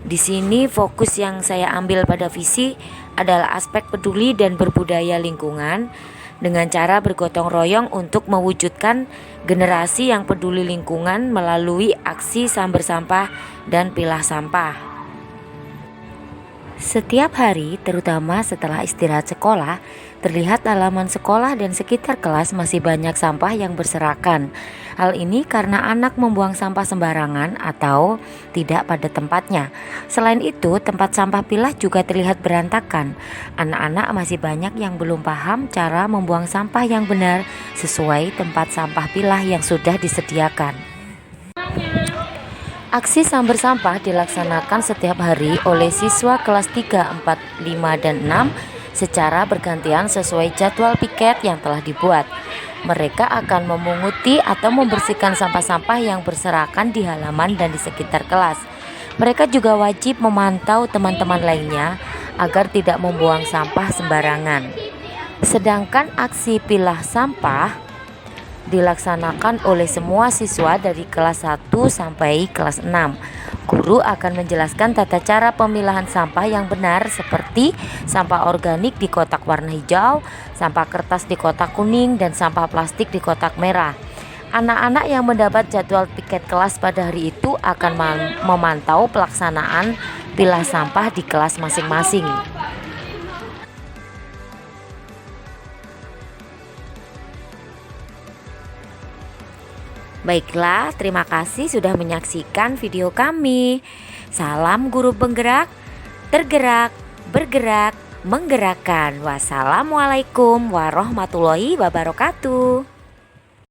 Di sini fokus yang saya ambil pada visi adalah aspek peduli dan berbudaya lingkungan dengan cara bergotong royong untuk mewujudkan generasi yang peduli lingkungan melalui aksi samber sampah dan pilah sampah. Setiap hari, terutama setelah istirahat sekolah, terlihat halaman sekolah dan sekitar kelas masih banyak sampah yang berserakan. Hal ini karena anak membuang sampah sembarangan atau tidak pada tempatnya. Selain itu, tempat sampah pilah juga terlihat berantakan. Anak-anak masih banyak yang belum paham cara membuang sampah yang benar sesuai tempat sampah pilah yang sudah disediakan. Aksi samber sampah dilaksanakan setiap hari oleh siswa kelas 3, 4, 5, dan 6 secara bergantian sesuai jadwal piket yang telah dibuat. Mereka akan memunguti atau membersihkan sampah-sampah yang berserakan di halaman dan di sekitar kelas. Mereka juga wajib memantau teman-teman lainnya agar tidak membuang sampah sembarangan. Sedangkan aksi pilah sampah dilaksanakan oleh semua siswa dari kelas 1 sampai kelas 6. Guru akan menjelaskan tata cara pemilahan sampah yang benar seperti sampah organik di kotak warna hijau, sampah kertas di kotak kuning, dan sampah plastik di kotak merah. Anak-anak yang mendapat jadwal piket kelas pada hari itu akan memantau pelaksanaan pilah sampah di kelas masing-masing. Baiklah, terima kasih sudah menyaksikan video kami. Salam guru penggerak, tergerak, bergerak, menggerakkan. Wassalamualaikum warahmatullahi wabarakatuh.